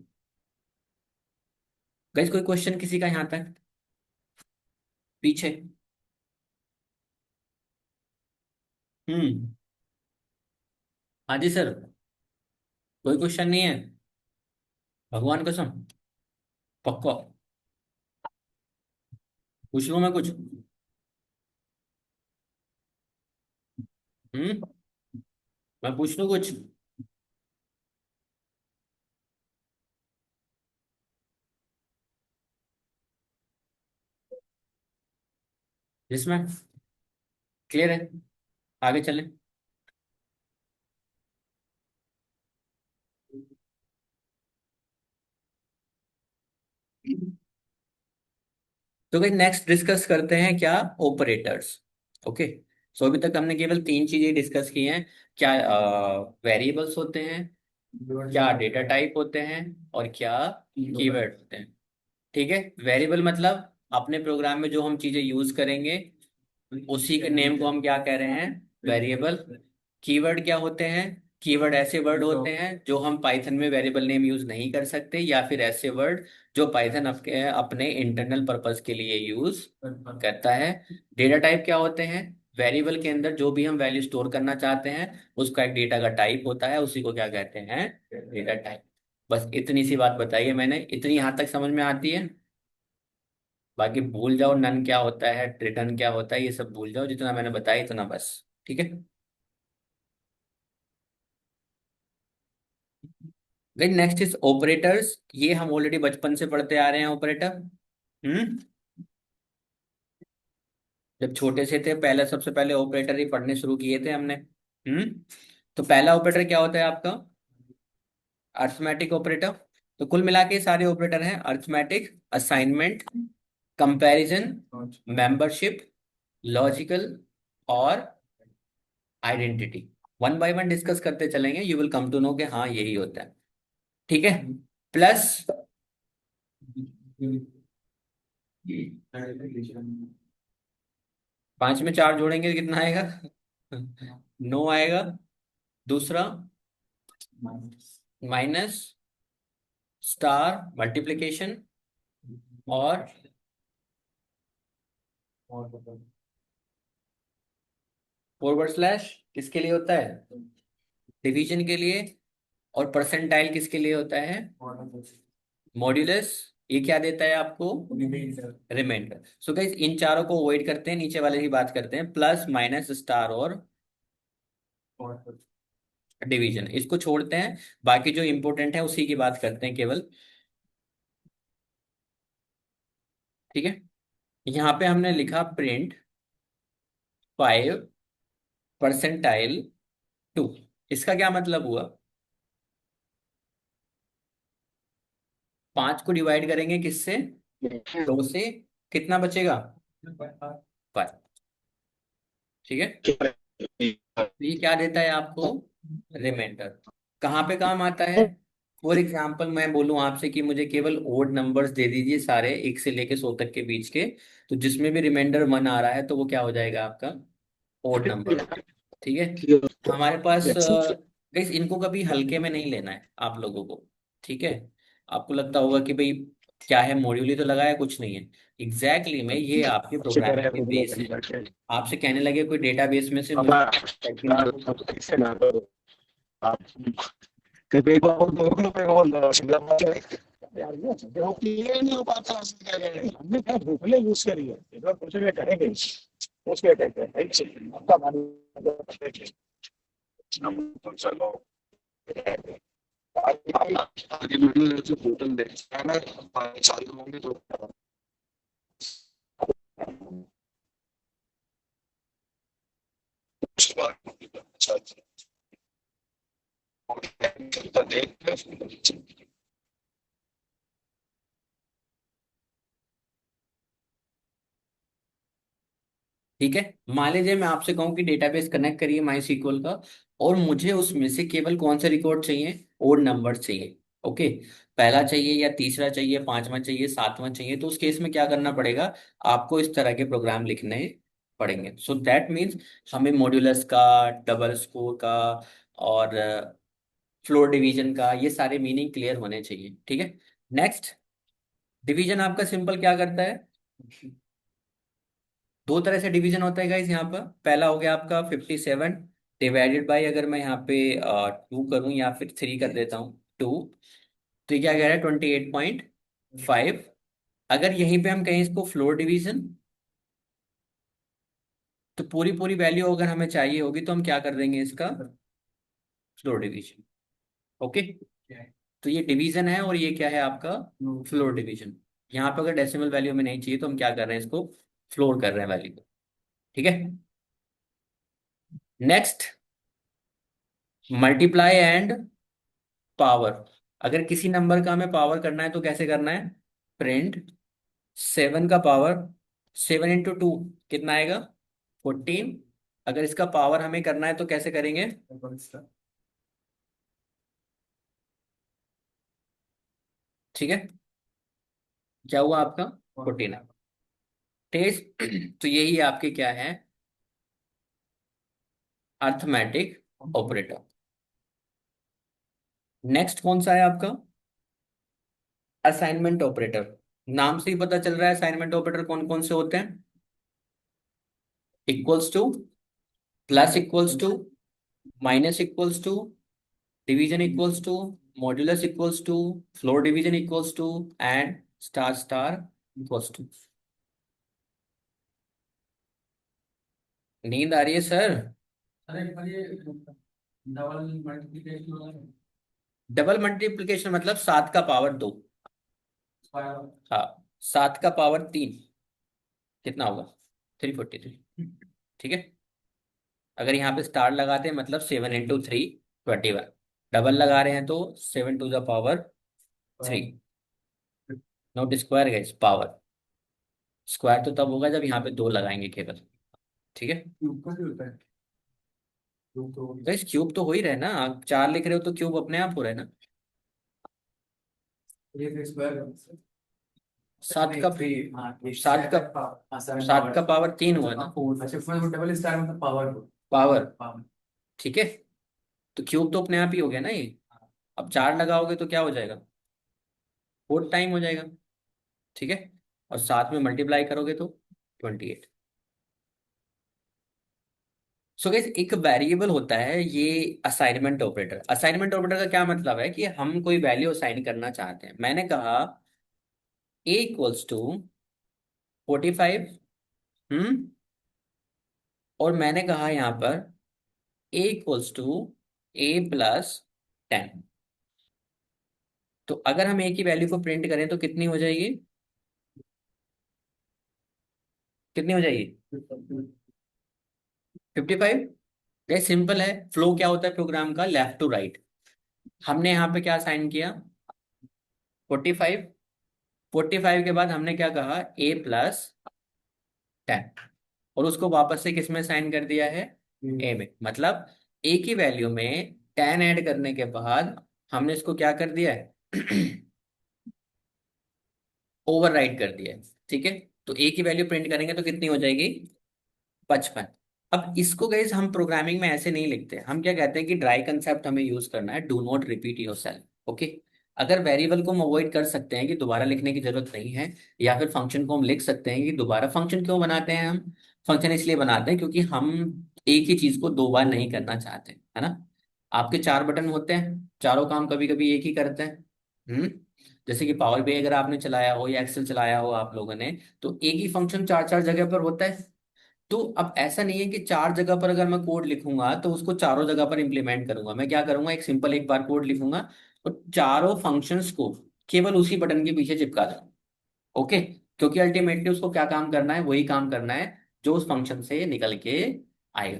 गाइस कोई क्वेश्चन किसी का यहाँ तक पीछे? हम्म। हाँ जी सर। कोई क्वेश्चन नहीं है? भगवान कसम? पक्का? पूछ लूँ मैं कुछ? हम्म। मैं पूछ लूँ कुछ? जिसमें क्लियर है, आगे चलें। तो भाई नेक्स्ट डिस्कस करते हैं क्या? ऑपरेटर्स। ओके। सो अभी तक हमने केवल 3 चीजें डिस्कस की हैं। क्या वेरिएबल्स होते हैं, क्या डेटा टाइप होते हैं, और क्या कीवर्ड होते हैं। ठीक है। वेरिएबल मतलब अपने प्रोग्राम में जो हम चीजें यूज करेंगे उसी के नेम को हम क्या कह रहे हैं? वेरिएबल। कीवर्ड क्या होते हैं? कीवर्ड ऐसे वर्ड होते हैं जो हम पाइथन में वेरिएबल नेम यूज नहीं कर सकते, या फिर ऐसे वर्ड जो पाइथन अपने अपने इंटरनल पर्पस के लिए यूज करता है। डेटा टाइप क्या होते हैं? वेरिएबल के अंदर जो भी हम वैल्यू स्टोर करना चाहते हैं उसका एक डेटा का टाइप होता है, उसी को क्या कहते हैं? Data type. बस इतनी सी बात बताइए मैंने, इतनी यहां तक समझ में आती है? बाकी भूल जाओ नन क्या होता है, रिटर्न क्या होता है, ये सब भूल जाओ, जितना मैंने बताया इतना बस। ठीक है। Then next is operators. ये हम ऑलरेडी बचपन से पढ़ते आ रहे हैं ऑपरेटर। हम्म। जब छोटे से थे पहले, सबसे पहले ऑपरेटर ही पढ़ने शुरू किए थे हमने। हम्म। तो पहला ऑपरेटर क्या होता है आपका? Arithmetic operator. तो कुल मिला के सारे ऑपरेटर हैं: arithmetic, assignment, comparison, membership, logical और identity. One by one discuss करते चलेंगे, you will come to know कि हाँ यही होता है। ठीक है। प्लस 5 में 4 जोड़ेंगे तो कितना आएगा? 9 आएगा। दूसरा माइनस स्टार मल्टीप्लिकेशन और फॉरवर्ड स्लैश किसके लिए होता है? डिवीजन के लिए। और परसेंटाइल किसके लिए होता है? मॉड्यूलस। ये क्या देता है आपको? रिमाइंडर। सो गाइस इन चारों को अवॉइड करते हैं, नीचे वाले की बात करते हैं: प्लस, माइनस, स्टार और डिवीजन। इसको छोड़ते हैं, बाकी जो इंपॉर्टेंट है उसी की बात करते हैं केवल। ठीक है। यहाँ पे हमने लिखा प्रिंट 5 परसेंटाइल 2। इसका क्या मतलब हुआ? 5 को डिवाइड करेंगे किससे? 2 से। कितना बचेगा? 5। ठीक है। तो ये क्या देता है आपको? रिमाइंडर। कहाँ पे काम आता है? फॉर एग्जाम्पल मैं बोलूं आपसे कि मुझे केवल ओड नंबर्स दे दीजिए सारे, 1 से लेके 100 तक के बीच के, तो जिसमें भी रिमाइंडर 1 आ रहा है तो वो क्या हो जाएगा आपका? Odd number. ठीक है। तो हमारे पास गाइस इनको कभी हल्के में नहीं लेना है आप लोगों को। ठीक है। आपको लगता होगा कि भाई क्या है, मॉड्यूल ही तो लगाया, कुछ नहीं है। एग्जैक्टली में ये आपके प्रोग्रामिंग के बेस है। आपसे कहने लगे कोई डेटाबेस में से मुझे यार ये वो क्लियर नहीं हो पाता उसमें क्या करें हमने क्या भूखले यूज करी है एक बार कुछ भी करेंगे उसके कहते हैं एक सेकंड आपका मान हम चलो आगे वीडियो जो पोर्टल दे मैं चालू होंगे तो उसके बाद अच्छा चलता देख ठीक है। मान लीजिए मैं आपसे कहूं कि डेटाबेस कनेक्ट करिए माई सीक्वल का, और मुझे उसमें से केवल कौन से रिकॉर्ड चाहिए, ओड नंबर चाहिए। ओके, पहला चाहिए या तीसरा चाहिए, पांचवा चाहिए, सातवां चाहिए, तो उस केस में क्या करना पड़ेगा, आपको इस तरह के प्रोग्राम लिखने पड़ेंगे। सो दैट मीन्स हमें मॉड्यूलस का, डबल स्कोर का, और फ्लोर डिवीजन का, ये सारे मीनिंग क्लियर होने चाहिए। ठीक है। नेक्स्ट, डिवीजन आपका सिंपल क्या करता है, दो तरह से डिवीजन होता है गाइस यहाँ पर। पहला हो गया आपका 57 डिवाइडेड बाय, अगर मैं यहाँ पे 2 करूँ या फिर 3 कर देता हूँ 2, तो ये क्या कह रहा है 28.5। अगर यहीं पे हम कहें इसको फ्लोर डिवीजन, तो पूरी पूरी वैल्यू अगर हमें चाहिए होगी तो हम क्या कर देंगे इसका फ्लोर डिवीजन। ओके, तो ये डिवीजन है और ये क्या है आपका फ्लोर डिवीजन। यहाँ पे अगर डेसिमल वैल्यू में नहीं चाहिए तो हम क्या कर रहे हैं, इसको फ्लोर कर रहे हैं वैल्यू को। ठीक है। Next, multiply and power. अगर किसी नंबर का हमें पावर करना है तो कैसे करना है, प्रिंट 7 का पावर, 7 × 2 कितना आएगा 14। अगर इसका पावर हमें करना है तो कैसे करेंगे, ठीक है, क्या हुआ आपका 14 है। टेस्ट तो यही आपके क्या है, अर्थमेटिक ऑपरेटर। नेक्स्ट कौन सा है आपका, असाइनमेंट ऑपरेटर। नाम से ही पता चल रहा है असाइनमेंट ऑपरेटर कौन कौन से होते हैं, equals to, plus equals to, minus equals to, division equals to, modulus equals to, floor division equals to, and star star equals to. नींद आ रही है सर। अरे ये डबल मल्टीप्लिकेशन डबल मल्टीप्लिकेशन मतलब 7 का पावर 2। हाँ, 7 का पावर 3 कितना होगा 343। ठीक है। अगर यहाँ पे स्टार लगाते हैं मतलब 7 × 3 21। डबल लगा रहे हैं तो 7 to the power 3। Note square gas power, square तो तब होगा जब यहाँ पे 2 लगाएंगे केवल। ठीक है। ऊपर भी होता है तो गैस क्यूब तो हो ही रहा है ना, आप 4 लिख रहे हो तो क्यूब अपने आप हो रहा है ना। ये स्क्वायर 7 का, 7 का, 7 का पावर 3 हुआ ना अच्छा डबल स्टार मतलब पावर पावर। पावर ठीक है, तो क्यूब तो अपने आप ही हो गया ना ये। अब 4 लगाओगे तो क्या हो जाएगा, 4 टाइम हो जाएगा। ठीक है, और साथ में मल्टीप्लाई करोगे तो 28। सो गाइस एक वेरिएबल होता है ये असाइनमेंट ऑपरेटर। असाइनमेंट ऑपरेटर का क्या मतलब है कि हम कोई वैल्यू असाइन करना चाहते हैं। मैंने कहा A = 45। हम्म, और मैंने कहा यहाँ पर A = A + 10। तो अगर हम A की वैल्यू को प्रिंट करें तो कितनी हो जाएगी, कितनी हो जाएगी 55। ये सिंपल है, फ्लो क्या होता है प्रोग्राम का, लेफ्ट टू राइट। हमने यहाँ पे क्या साइन किया 45, 45 के बाद हमने क्या कहा A + 10, और उसको वापस से किस में साइन कर दिया है, ए में। मतलब ए की वैल्यू में 10 ऐड करने के बाद हमने इसको क्या कर दिया है ओवरराइड कर दिया है। ठीक है, तो ए की वैल्यू प्रिंट करेंगे तो कितनी हो जाएगी 55। अब इसको गाइस हम प्रोग्रामिंग में ऐसे नहीं लिखते, हम क्या कहते हैं कि ड्राई कंसेप्ट हमें यूज करना है, do not repeat yourself. Okay, अगर वेरिएबल को हम अवॉइड कर सकते हैं कि दोबारा लिखने की जरूरत नहीं है, या फिर फंक्शन को हम लिख सकते हैं कि दोबारा फंक्शन क्यों बनाते हैं हम, फंक्शन इसलिए बनाते हैं क्योंकि हम एक ही चीज को 2 बार नहीं करना चाहते, है ना। आपके 4 बटन होते हैं, चारों काम कभी कभी एक ही करते हैं। हम्म, जैसे कि पावर बी अगर आपने चलाया हो या एक्सेल चलाया हो आप लोगों ने, तो एक ही फंक्शन 4 4 जगह पर होता है। तो अब ऐसा नहीं है कि 4 जगह पर अगर मैं कोड लिखूंगा तो उसको चारों जगह पर इंप्लीमेंट करूंगा। मैं क्या करूंगा, एक सिंपल एक बार कोड लिखूंगा और चारों फंक्शंस को केवल उसी बटन के पीछे चिपका दूंगा। ओके, क्योंकि अल्टीमेटली उसको क्या काम करना है, वही काम करना है जो उस फंक्शन से निकल के आएगा।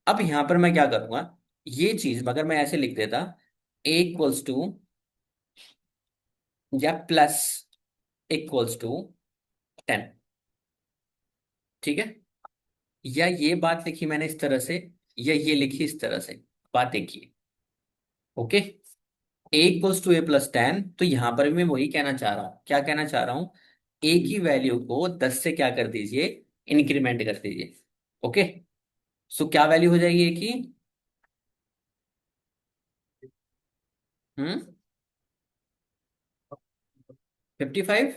अब यहां पर मैं क्या करूंगा, ये चीज अगर मैं ऐसे लिख देता, इक्वल्स टू या प्लस इक्वल्स टू 10, ठीक है, या ये बात लिखी मैंने इस तरह से, या ये लिखी इस तरह से, बात देखिए। Okay, A equals to A+10, तो यहां पर भी मैं वही कहना चाह रहा हूं, क्या कहना चाह रहा हूं, ए की वैल्यू को 10 से क्या कर दीजिए, इंक्रीमेंट कर दीजिए। ओके, सो क्या वैल्यू हो जाएगी ए की, 55।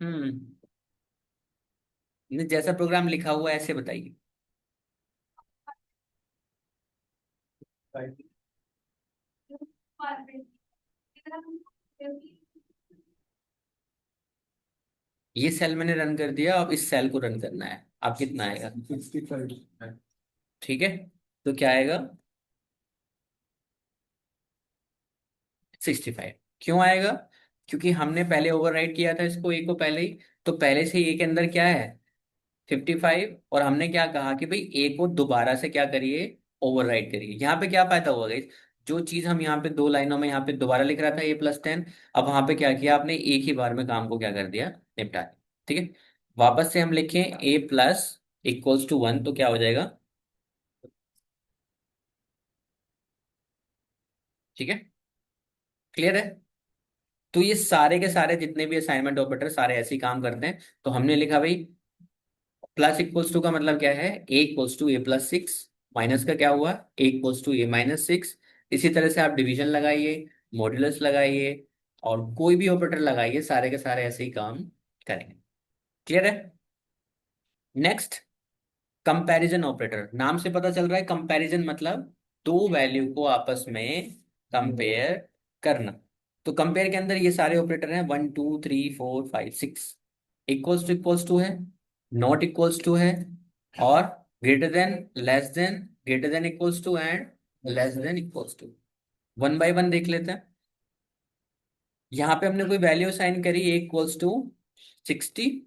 हम्म, जैसा प्रोग्राम लिखा हुआ है ऐसे बताइए। ये सेल मैंने रन कर दिया, अब इस सेल को रन करना है, आप कितना आएगा, 65। ठीक है, तो क्या आएगा, 65। क्यों आएगा, क्योंकि हमने पहले ओवरराइट किया था इसको, ए को पहले ही, तो पहले से ए के अंदर क्या है, 55, और हमने क्या कहा कि भाई ए को दोबारा से क्या करिए, ओवरराइट करिए। यहाँ पे क्या फायदा हुआ गाइस, जो चीज हम यहाँ पे दो लाइनों में यहाँ पे दोबारा लिख रहा था A+10, अब वहां पे क्या किया आपने, एक ही बार में काम को क्या कर दिया, निपटा दिया। ठीक है, वापस से हम लिखें A+=1, तो क्या हो जाएगा, ठीक है, क्लियर है। तो ये सारे के सारे जितने भी असाइनमेंट ऑपरेटर सारे ऐसे ही काम करते हैं। तो हमने लिखा भाई +=2 का मतलब क्या है, A=A+6, माइनस का क्या हुआ, A=A-6। इसी तरह से आप डिवीजन लगाइए, मॉड्यूलस लगाइए, और कोई भी ऑपरेटर लगाइए, सारे के सारे ऐसे ही काम करेंगे। क्लियर है। नेक्स्ट, कंपैरिजन ऑपरेटर, नाम से पता चल रहा है कंपैरिजन मतलब दो वैल्यू को आपस में कंपेयर करना। तो कंपेयर के अंदर ये सारे ऑपरेटर हैं, 1 2 3 4 5 6, इक्वल्स टू है, नॉट इक्वल्स टू है, और greater than, less than, greater than equals to, and less than equals to. One by one देख लेते हैं। यहाँ पे हमने कोई वैल्यू असाइन करी, A=60,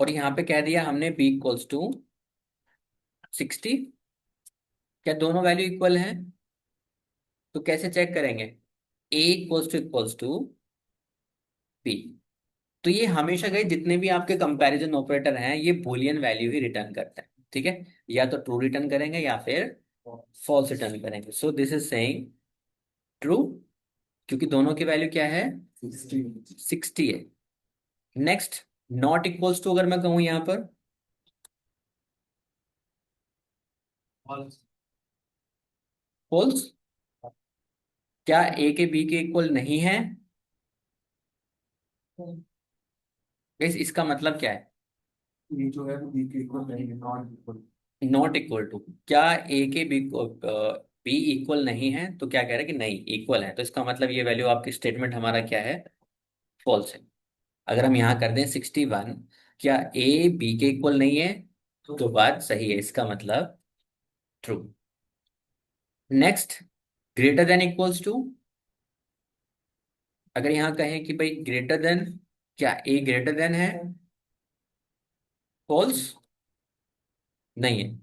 और यहाँ पे कह दिया हमने B=60। क्या दोनों वैल्यू इक्वल हैं, तो कैसे चेक करेंगे, A==B। तो ये हमेशा गए जितने भी आपके कंपैरिजन ऑपरेटर हैं ये बूलियन वैल्यू ही रिटर्न करते हैं, ठीक है, या तो ट्रू रिटर्न करेंगे या फिर फॉल्स रिटर्न करेंगे। सो दिस इज सेइंग ट्रू, क्योंकि दोनों की वैल्यू क्या है, 60 है। नेक्स्ट, नॉट इक्वल्स टू अगर मैं कहूं यहां पर, फॉल्स, क्या ए के बी के इक्वल नहीं है, गाइस इसका मतलब क्या है, ये जो है वो बी के इक्वल नहीं है, not equal. Not equal to, क्या ए के बी बी इक्वल नहीं है, तो क्या कह रहे हैं कि नहीं इक्वल है, तो इसका मतलब ये वैल्यू आपकी स्टेटमेंट हमारा क्या है, फॉल्स है। अगर हम यहाँ कर दें 61, क्या ए बी के इक्वल नहीं है, तो बात सही है, इसका मतलब true. Next, greater than equals to, अगर यहाँ कहें कि भाई ग्रेटर देन, क्या ए ग्रेटर देन है, फॉल्स, नहीं है।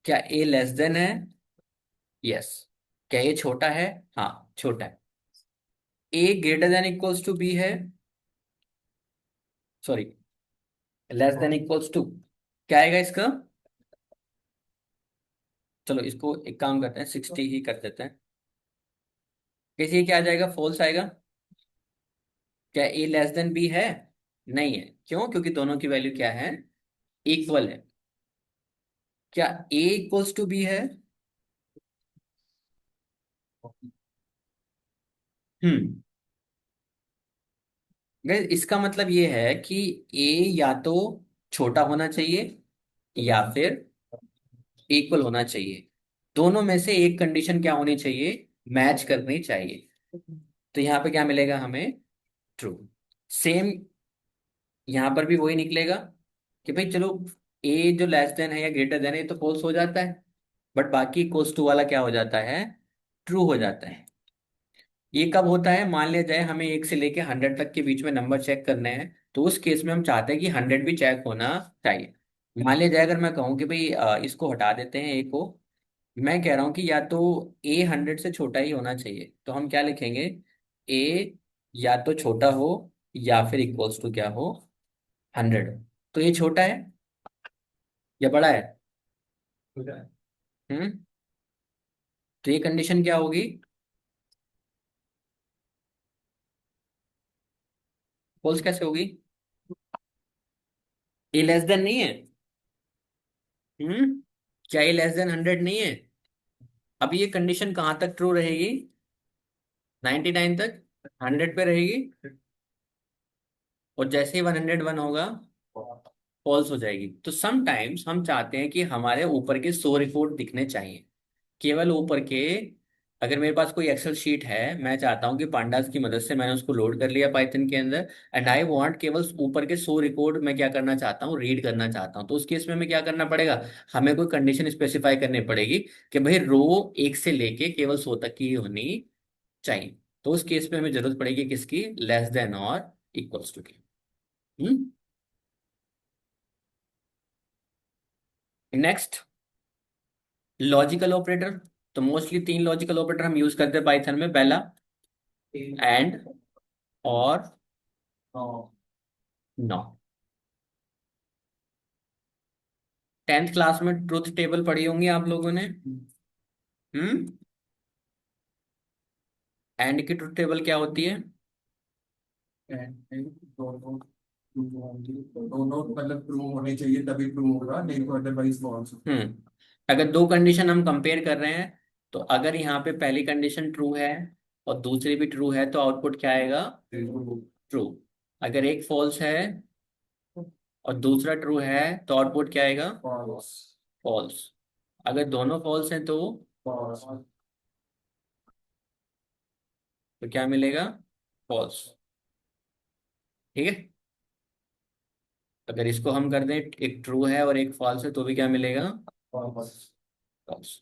क्या ए लेस देन है, यस। क्या ए छोटा है, हाँ छोटा है। A greater than equals to B है, sorry, less than equals to, क्या आएगा इसका, चलो इसको एक काम करते हैं 60 ही कर देते हैं, कैसे ये क्या आ जाएगा, फॉल्स आएगा। क्या ए लेस देन बी है, नहीं है, क्यों, क्योंकि दोनों की वैल्यू क्या है, इक्वल है। क्या ए इक्वल्स टू बी है, हम्म, Guys, इसका मतलब ये है कि ए या तो छोटा होना चाहिए या फिर इक्वल होना चाहिए, दोनों में से एक कंडीशन क्या होनी चाहिए, मैच करनी चाहिए। तो यहाँ पे क्या मिलेगा हमें, ट्रू। सेम यहाँ पर भी वही निकलेगा कि भाई चलो ए जो लेस देन है या ग्रेटर देन है ये तो फॉल्स हो जाता है, बट बाकी इक्वल्स टू वाला क्या हो जाता है, ट्रू हो जाता है। ये कब होता है, मान लिया जाए हमें 1 से लेके 100 तक के बीच में नंबर चेक करने हैं, तो उस केस में हम चाहते हैं कि 100 भी चेक होना चाहिए। मान लिया जाए अगर मैं कहूँ कि भाई इसको हटा देते हैं, ए को, मैं कह रहा हूँ कि या तो ए 100 से छोटा ही होना चाहिए, तो हम क्या लिखेंगे, ए या तो छोटा हो या फिर इक्वल्स टू क्या हो, 100। तो ये छोटा है या बड़ा है? हम्म। तो ये कंडीशन क्या होगी, फॉल्स कैसे होगी? ए लेस देन नहीं है? हम्म। क्या ए लेस देन 100 नहीं है? अब ये कंडीशन कहाँ तक ट्रू रहेगी, 99 तक, 100 पे रहेगी, और जैसे ही 101 होगा फॉल्स हो जाएगी। तो समटाइम्स हम चाहते हैं कि हमारे ऊपर के 100 रिकॉर्ड दिखने चाहिए, केवल ऊपर के। अगर मेरे पास कोई एक्सेल शीट है, मैं चाहता हूँ कि पांडास की मदद से मैंने उसको लोड कर लिया पाइथन के अंदर, एंड आई वांट केवल ऊपर के 100 रिकॉर्ड मैं क्या करना चाहता हूँ, रीड करना चाहता हूँ, तो उस केस में हमें क्या करना पड़ेगा, हमें कोई कंडीशन स्पेसिफाई करनी पड़ेगी कि भाई रो 1 से लेके केवल 100 तक की ही होनी चाहिए। तो उस केस में हमें जरूरत पड़ेगी किसकी, लेस देन और इक्वल्स टू की। Next, logical operator. तो मोस्टली 3 लॉजिकल ऑपरेटर हम यूज करते हैं पाइथन में। पहला एंड, और, नो। 10th क्लास में ट्रुथ टेबल पढ़ी होंगी आप लोगों ने। हम्म। एंड की ट्रुथ टेबल क्या होती है? दोनों दोनों मतलब ट्रू होने चाहिए तभी ट्रू होगा, नहीं तो अदरवाइज फॉल्स। अगर दो कंडीशन हम कंपेयर कर रहे हैं, तो अगर यहाँ पे पहली कंडीशन ट्रू है और दूसरी भी ट्रू है, तो आउटपुट क्या आएगा, ट्रू। अगर एक फॉल्स है और दूसरा ट्रू है, तो आउटपुट क्या आएगा, फॉल्स। फॉल्स। अगर दोनों फॉल्स हैं फॉल्स। तो क्या मिलेगा, फॉल्स। ठीक है। अगर इसको हम कर दें, एक ट्रू है और एक फॉल्स है, तो भी क्या मिलेगा, फॉल्स। फॉल्स।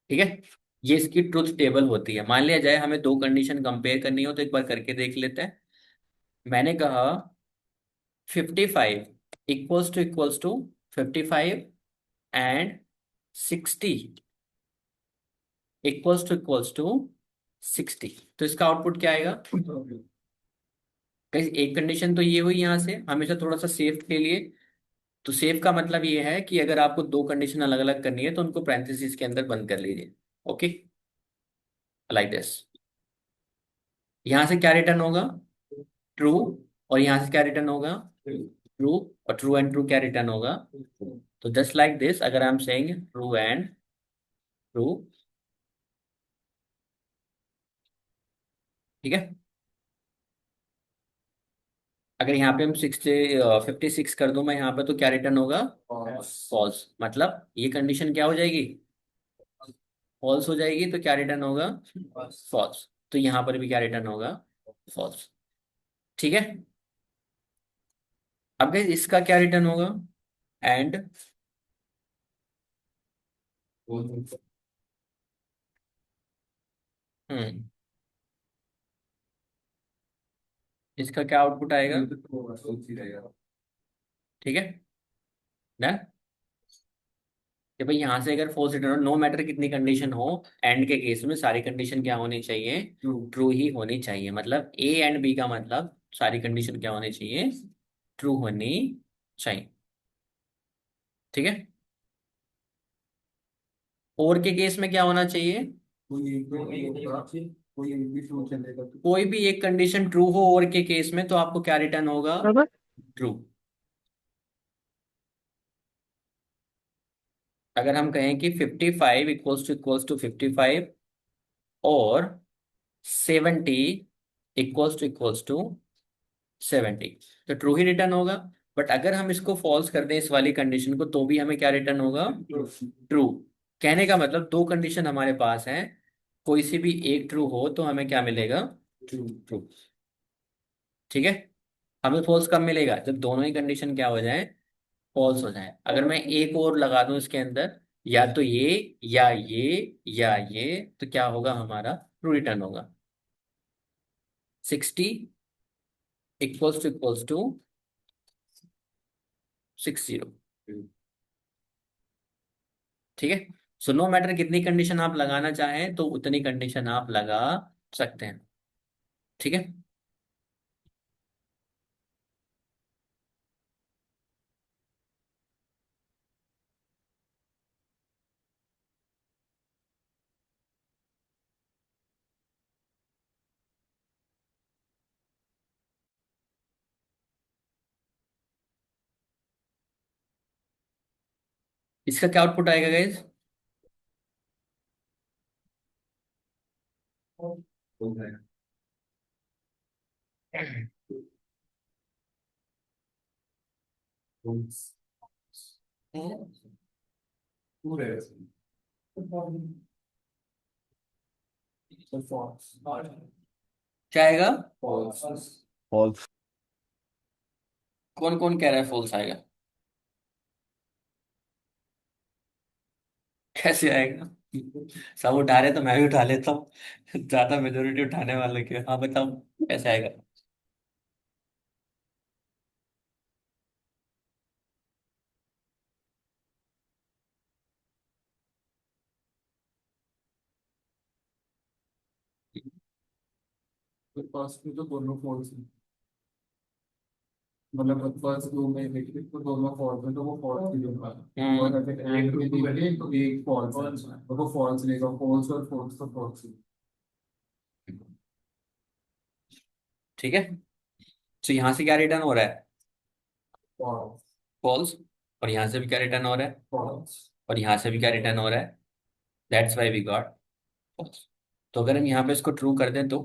ठीक है। ये इसकी ट्रुथ टेबल होती है। मान लिया जाए हमें दो कंडीशन कंपेयर करनी हो, तो एक बार करके देख लेते हैं। मैंने कहा 55 equals to 55 and 60 equals to 60। तो इसका आउटपुट क्या आएगा, कहीं एक कंडीशन तो ये हुई, यहां से हमेशा थोड़ा सा सेफ के लिए। तो सेफ का मतलब ये है कि अगर आपको दो कंडीशन अलग अलग करनी है, तो उनको पैरेंथेसिस के अंदर बंद कर लीजिए। Okay, like this. यहां से क्या रिटर्न होगा, ट्रू। और यहां से क्या रिटर्न होगा, ट्रू। और ट्रू एंड ट्रू क्या रिटर्न होगा, तो जस्ट लाइक दिस, अगर I am saying true and true. ठीक है। अगर यहाँ पे हम 56 कर दूं मैं यहाँ पे, तो क्या रिटर्न होगा, फॉल्स। मतलब ये कंडीशन क्या हो जाएगी, फॉल्स हो जाएगी, तो क्या रिटर्न होगा, फॉल्स। तो यहाँ पर भी क्या रिटर्न होगा, फॉल्स। ठीक है। अब guys, इसका क्या रिटर्न होगा, एंड। हम्म। इसका क्या आउटपुट आएगा, ठीक है, डन। कि भाई यहाँ से अगर फॉल्स रिटर्न हो, नो मैटर कितनी कंडीशन हो, एंड के केस में सारी कंडीशन क्या होनी चाहिए, ट्रू ही होनी चाहिए। मतलब ए एंड बी का मतलब सारी कंडीशन क्या होनी चाहिए, ट्रू होनी चाहिए। ठीक है। और के केस में क्या होना चाहिए, कोई भी एक कंडीशन ट्रू हो और के केस में, तो आपको क्या रिटर्न होगा, बराबर। ट्रू। अगर हम कहें कि 55 इक्वल्स टू 55 और 70 इक्वल्स टू 70, तो ट्रू ही रिटर्न होगा। बट अगर हम इसको फॉल्स कर दें, इस वाली कंडीशन को, तो भी हमें क्या रिटर्न होगा, ट्रू। कहने का मतलब दो कंडीशन हमारे पास हैं, कोई सी भी एक ट्रू हो तो हमें क्या मिलेगा, ट्रू। ठीक है। हमें फॉल्स कब मिलेगा, जब दोनों ही कंडीशन क्या हो जाए, फॉल्स हो जाए। अगर मैं एक और लगा दूं इसके अंदर, या तो ये तो क्या होगा हमारा, ट्रू रिटर्न होगा। 60 इक्वल्स टू 60। ठीक है। सो नो मैटर कितनी कंडीशन आप लगाना चाहें तो उतनी कंडीशन आप लगा सकते हैं। ठीक है। इसका क्या आउटपुट आएगा गाइज? क्या आएगा? फॉल्स। कौन कौन कह रहा है फॉल्स आएगा? कैसे आएगा? सब उठा रहे तो मैं भी उठा लेता हूँ। ज्यादा मेजोरिटी उठाने वाले के, हाँ बताओ कैसे आएगा? फर्स्ट में तो दोनों फॉल्स हैं, मतलब फर्स्ट दो में देखिए तो दोनों फॉल्स हैं, तो वो फॉल्स की होगा। और अगर एक में देखिए तो एक फॉल्स है, तो वो फॉल्स रहेगा, फॉल्स और फॉल्स तो फॉल्स। ठीक है। तो यहाँ से क्या रिटर्न हो रहा है? फॉल्स। फॉल्स। और यहाँ से भी क्या रिटर्न हो रहा है? फॉल्स। और यहाँ से भी क्या रिटर्न हो रहा है? That's why we got false. तो अगर हम यहाँ पे इसको ट्रू कर दें तो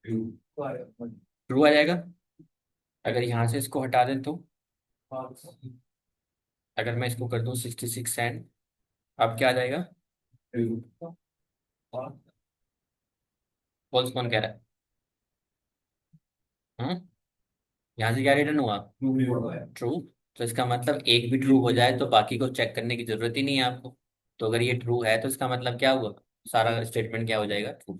ट्रू आ जाएगा। अगर यहाँ से इसको हटा दें तो, अगर मैं इसको कर दूं 66 एंड, अब क्या आ जाएगा? फॉल्स कौन कह रहा है? हम्म। यहाँ से क्या रिटर्न हुआ? ट्रू। तो इसका मतलब एक भी ट्रू हो जाए तो बाकी को चेक करने की जरूरत ही नहीं है आपको। तो अगर ये ट्रू है तो इसका मतलब क्या हुआ? सारा स्टेटमेंट क्या हो जाएगा? ट्रू।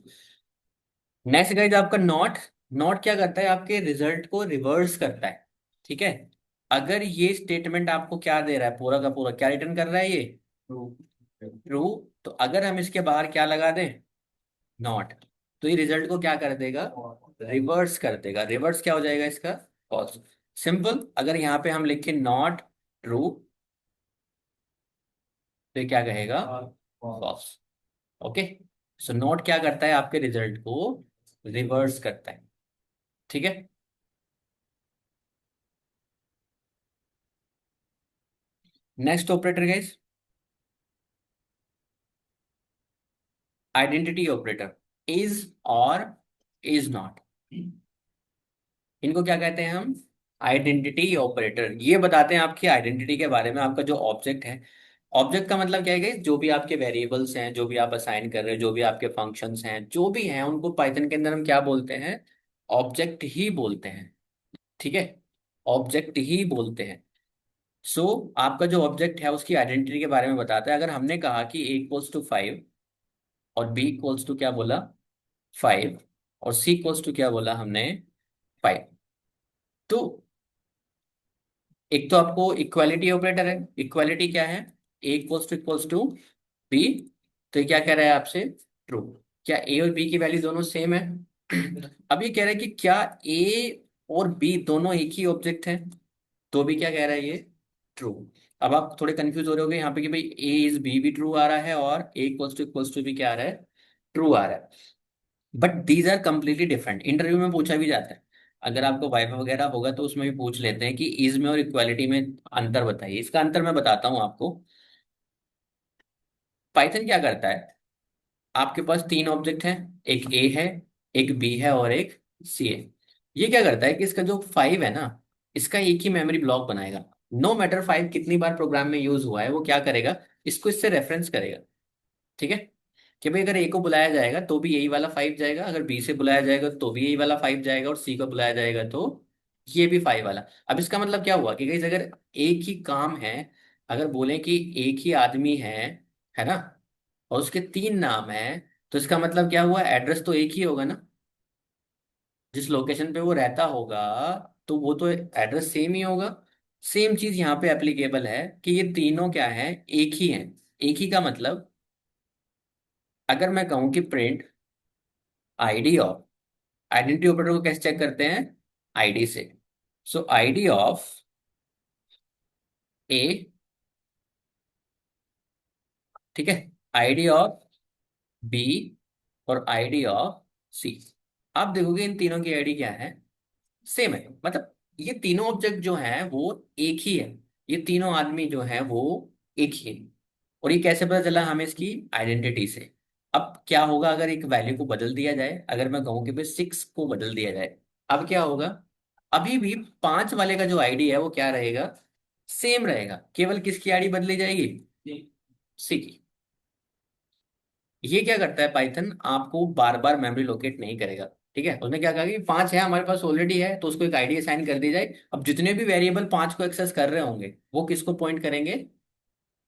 नेक्स्ट गाइज आपका नॉट। नॉट क्या करता है? आपके रिजल्ट को रिवर्स करता है। ठीक है। अगर ये स्टेटमेंट आपको क्या दे रहा है, पूरा का पूरा क्या रिटर्न कर रहा है ये? ट्रू। तो अगर हम इसके बाहर क्या लगा दें? नॉट, तो ये रिजल्ट को क्या कर देगा? रिवर्स कर देगा। रिवर्स क्या हो जाएगा इसका? फॉल्स। सिंपल। अगर यहाँ पे हम लिखें नॉट ट्रू तो ये क्या कहेगा? फॉल्स। ओके। सो नॉट क्या करता है? आपके रिजल्ट को रिवर्स करता है। ठीक है। Next operator guys, identity operator. Is और इज नॉट, इनको क्या कहते हैं हम? Identity operator. ये बताते हैं आपकी आइडेंटिटी के बारे में। आपका जो ऑब्जेक्ट है, ऑब्जेक्ट का मतलब क्या है guys? जो भी आपके वेरिएबल्स हैं, जो भी आप असाइन कर रहे हैं, जो भी आपके फंक्शंस हैं, जो भी हैं, उनको पाइथन के अंदर हम क्या बोलते हैं? ऑब्जेक्ट ही बोलते हैं। ठीक है। ऑब्जेक्ट ही बोलते हैं। सो आपका जो ऑब्जेक्ट है उसकी आइडेंटिटी के बारे में बताता है। अगर हमने कहा कि ए इक्वल्स टू 5 और बी इक्वल्स टू क्या बोला? 5, और सी इक्वल्स टू क्या बोला हमने? 5। तो एक तो आपको इक्वालिटी ऑपरेटर है। इक्वालिटी क्या है? ए इक्वल्स टू बी। तो ये क्या कह रहा है आपसे? ट्रू। क्या ए और बी की वैल्यू दोनों सेम है? अब ये कह रहा है कि क्या ए और बी दोनों एक ही ऑब्जेक्ट है? तो भी क्या कह रहा है ये? ट्रू। अब आप थोड़े कंफ्यूज हो रहे होगे यहाँ पे कि भाई ए इज बी भी ट्रू आ रहा है और ए इक्वल्स टू भी क्या आ रहा है? ट्रू आ रहा है। But these are completely different. Interview में पूछा भी जाता है। अगर आपको वाइवा वगैरह होगा तो उसमें भी पूछ लेते हैं कि इज में और इक्वालिटी में अंतर बताइए। इसका अंतर मैं बताता हूँ आपको। पाइथन क्या करता है? आपके पास तीन ऑब्जेक्ट हैं, एक ए है, एक बी है और एक सी है। ये क्या करता है कि इसका जो 5 है ना, इसका एक ही मेमोरी ब्लॉक बनाएगा। नो मैटर 5 कितनी बार प्रोग्राम में यूज हुआ है, वो क्या करेगा? इसको इससे रेफरेंस करेगा। ठीक है। कि भाई अगर ए को बुलाया जाएगा तो भी यही वाला 5 जाएगा, अगर बी से बुलाया जाएगा तो भी यही वाला 5 जाएगा, और सी को बुलाया जाएगा तो ये भी 5 वाला। अब इसका मतलब क्या हुआ कि गाइस अगर एक ही काम है, अगर बोले कि एक ही आदमी है ना, और उसके 3 नाम है, तो इसका मतलब क्या हुआ, एड्रेस तो एक ही होगा ना, जिस लोकेशन पे वो रहता होगा तो वो तो एड्रेस सेम ही होगा। सेम चीज यहाँ पे एप्लीकेबल है कि ये तीनों क्या है, एक ही हैं। एक ही का मतलब, अगर मैं कहूँ कि print ID of, identity operator को कैसे चेक करते हैं, आईडी से। सो आईडी ऑफ ए, ठीक है, आईडी ऑफ बी, और आईडी ऑफ सी। आप देखोगे इन तीनों की आईडी क्या है, सेम है। मतलब ये तीनों ऑब्जेक्ट जो हैं वो एक ही है, ये तीनों आदमी जो हैं वो एक ही है। और ये कैसे पता चला हमें, इसकी आइडेंटिटी से। अब क्या होगा अगर एक वैल्यू को बदल दिया जाए, अगर मैं कहूँ कि भाई 6 को बदल दिया जाए, अब क्या होगा, अभी भी 5 वाले का जो आईडी है वो क्या रहेगा, सेम रहेगा, केवल किसकी आईडी बदली जाएगी, सी की। ये क्या करता है, पाइथन आपको बार बार मेमोरी लोकेट नहीं करेगा। ठीक है, उसने क्या कहा कि 5 है हमारे पास ऑलरेडी है, तो उसको एक आईडी असाइन कर दी जाए। अब जितने भी वेरिएबल 5 को एक्सेस कर रहे होंगे वो किसको पॉइंट करेंगे,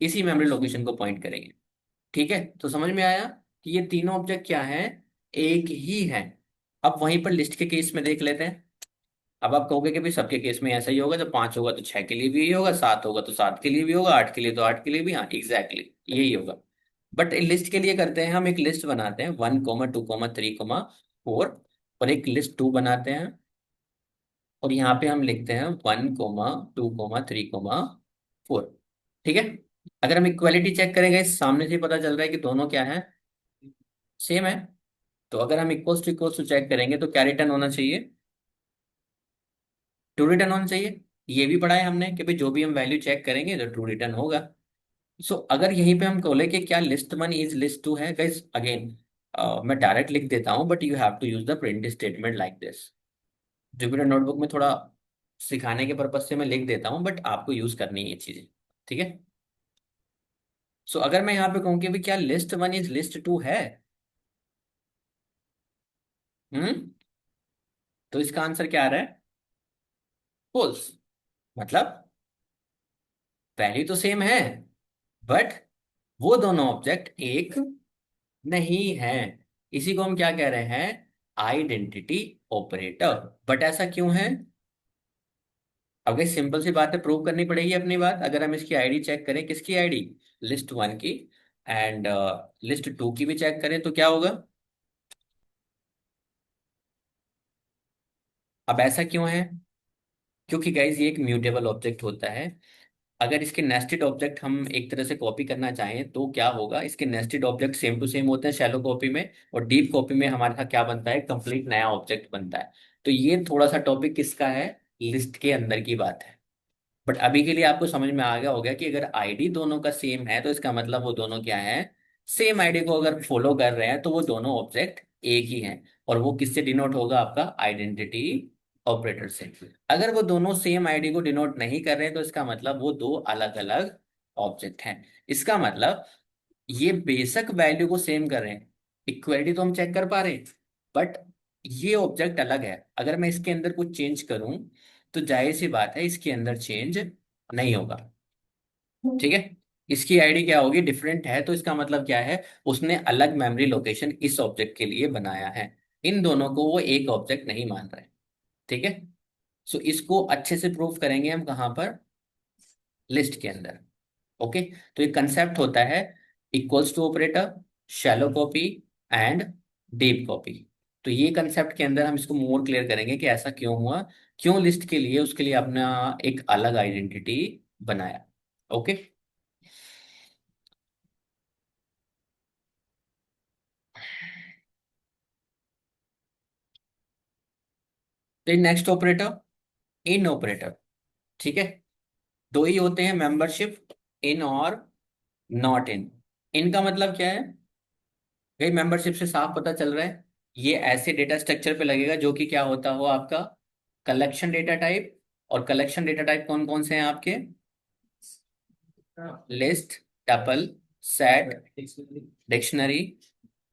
इसी मेमोरी लोकेशन को पॉइंट करेंगे। ठीक है, तो समझ में आया कि ये तीनों ऑब्जेक्ट क्या हैं, एक ही हैं। अब वहीं पर लिस्ट के केस में देख लेते हैं। अब आप कहोगे कि भाई सबके केस में ऐसा ही होगा, जब 5 होगा तो 6 के लिए भी यही होगा, 7 होगा तो 7 के लिए भी होगा, 8 के लिए तो 8 के लिए भी, हाँ एग्जैक्टली यही होगा। बट लिस्ट के लिए करते हैं हम, एक लिस्ट बनाते हैं 1, 2, 3, 4, और एक लिस्ट 2 बनाते हैं, और यहाँ पे हम लिखते हैं 1, 2, 3, 4। ठीक है, अगर हम इक्वालिटी चेक करेंगे, सामने से ही पता चल रहा है कि दोनों क्या है, सेम है। तो अगर हम इक्वल्स टू चेक करेंगे तो क्या रिटर्न होना चाहिए, ट्रू रिटर्न होना चाहिए। ये भी पढ़ा है हमने कि भाई जो भी हम वैल्यू चेक करेंगे तो ट्रू रिटर्न होगा। सो अगर यहीं पे हम बोले कि क्या लिस्ट 1 इज लिस्ट 2 है, गाइस अगेन मैं डायरेक्ट लिख देता हूँ, but you have to use the print statement like this. Jupyter notebook में थोड़ा सिखाने के पर्पज से मैं लिख देता हूँ, बट आपको यूज करनी है ये चीजें। ठीक है, सो अगर मैं यहाँ पे कहूँ कि भाई क्या लिस्ट 1 इज लिस्ट 2 है, हम्म, तो इसका आंसर क्या आ रहा है, फॉल्स। मतलब वैल्यू तो सेम है, बट वो दोनों ऑब्जेक्ट एक नहीं है। इसी को हम क्या कह रहे हैं, आइडेंटिटी ऑपरेटर। बट ऐसा क्यों है, अब ये सिंपल सी बात है, प्रूव करनी पड़ेगी अपनी बात। अगर हम इसकी आईडी चेक करें, किसकी आईडी, लिस्ट 1 की, एंड लिस्ट 2 की भी चेक करें, तो क्या होगा। अब ऐसा क्यों है, क्योंकि गाइज ये एक म्यूटेबल ऑब्जेक्ट होता है। अगर इसके नेस्टेड ऑब्जेक्ट हम एक तरह से कॉपी करना चाहें तो क्या होगा, इसके nested object same to same होते हैं शैलो कॉपी में, और डीप कॉपी में हमारे साथ क्या बनता है, कंप्लीट नया ऑब्जेक्ट बनता है। तो ये थोड़ा सा टॉपिक किसका है, लिस्ट के अंदर की बात है। बट अभी के लिए आपको समझ में आ गया होगा कि अगर आईडी दोनों का सेम है तो इसका मतलब वो दोनों क्या है, सेम आईडी को अगर फॉलो कर रहे हैं तो वो दोनों ऑब्जेक्ट एक ही हैं। और वो किससे डिनोट होगा, आपका आइडेंटिटी ऑपरेटर से। अगर वो दोनों सेम आईडी को डिनोट नहीं कर रहे हैं तो इसका मतलब वो दो अलग अलग ऑब्जेक्ट हैं। इसका मतलब ये बेशक वैल्यू को सेम कर रहे हैं, इक्वलिटी तो हम चेक कर पा रहे हैं, बट ये ऑब्जेक्ट अलग है। अगर मैं इसके अंदर कुछ चेंज करूं तो जाहिर सी बात है इसके अंदर चेंज नहीं होगा। ठीक है, इसकी आईडी क्या होगी, डिफरेंट है, तो इसका मतलब क्या है, उसने अलग मेमोरी लोकेशन इस ऑब्जेक्ट के लिए बनाया है। इन दोनों को वो एक ऑब्जेक्ट नहीं मान रहे। ठीक है, सो इसको अच्छे से प्रूव करेंगे हम कहाँ पर, लिस्ट के अंदर। ओके, तो ये कंसेप्ट होता है equals to operator, shallow copy and deep copy. तो ये कंसेप्ट के अंदर हम इसको मोर क्लियर करेंगे कि ऐसा क्यों हुआ, क्यों लिस्ट के लिए उसके लिए अपना एक अलग आइडेंटिटी बनाया। ओके, तो नेक्स्ट ऑपरेटर, इन ऑपरेटर। ठीक है, दो ही होते हैं मेंबरशिप, इन और नॉट इन। इनका मतलब क्या है, भाई मेंबरशिप से साफ पता चल रहा है ये ऐसे डेटा स्ट्रक्चर पे लगेगा जो कि क्या होता हो आपका, कलेक्शन डेटा टाइप। और कलेक्शन डेटा टाइप कौन कौन से हैं आपके, list, tuple, set, dictionary,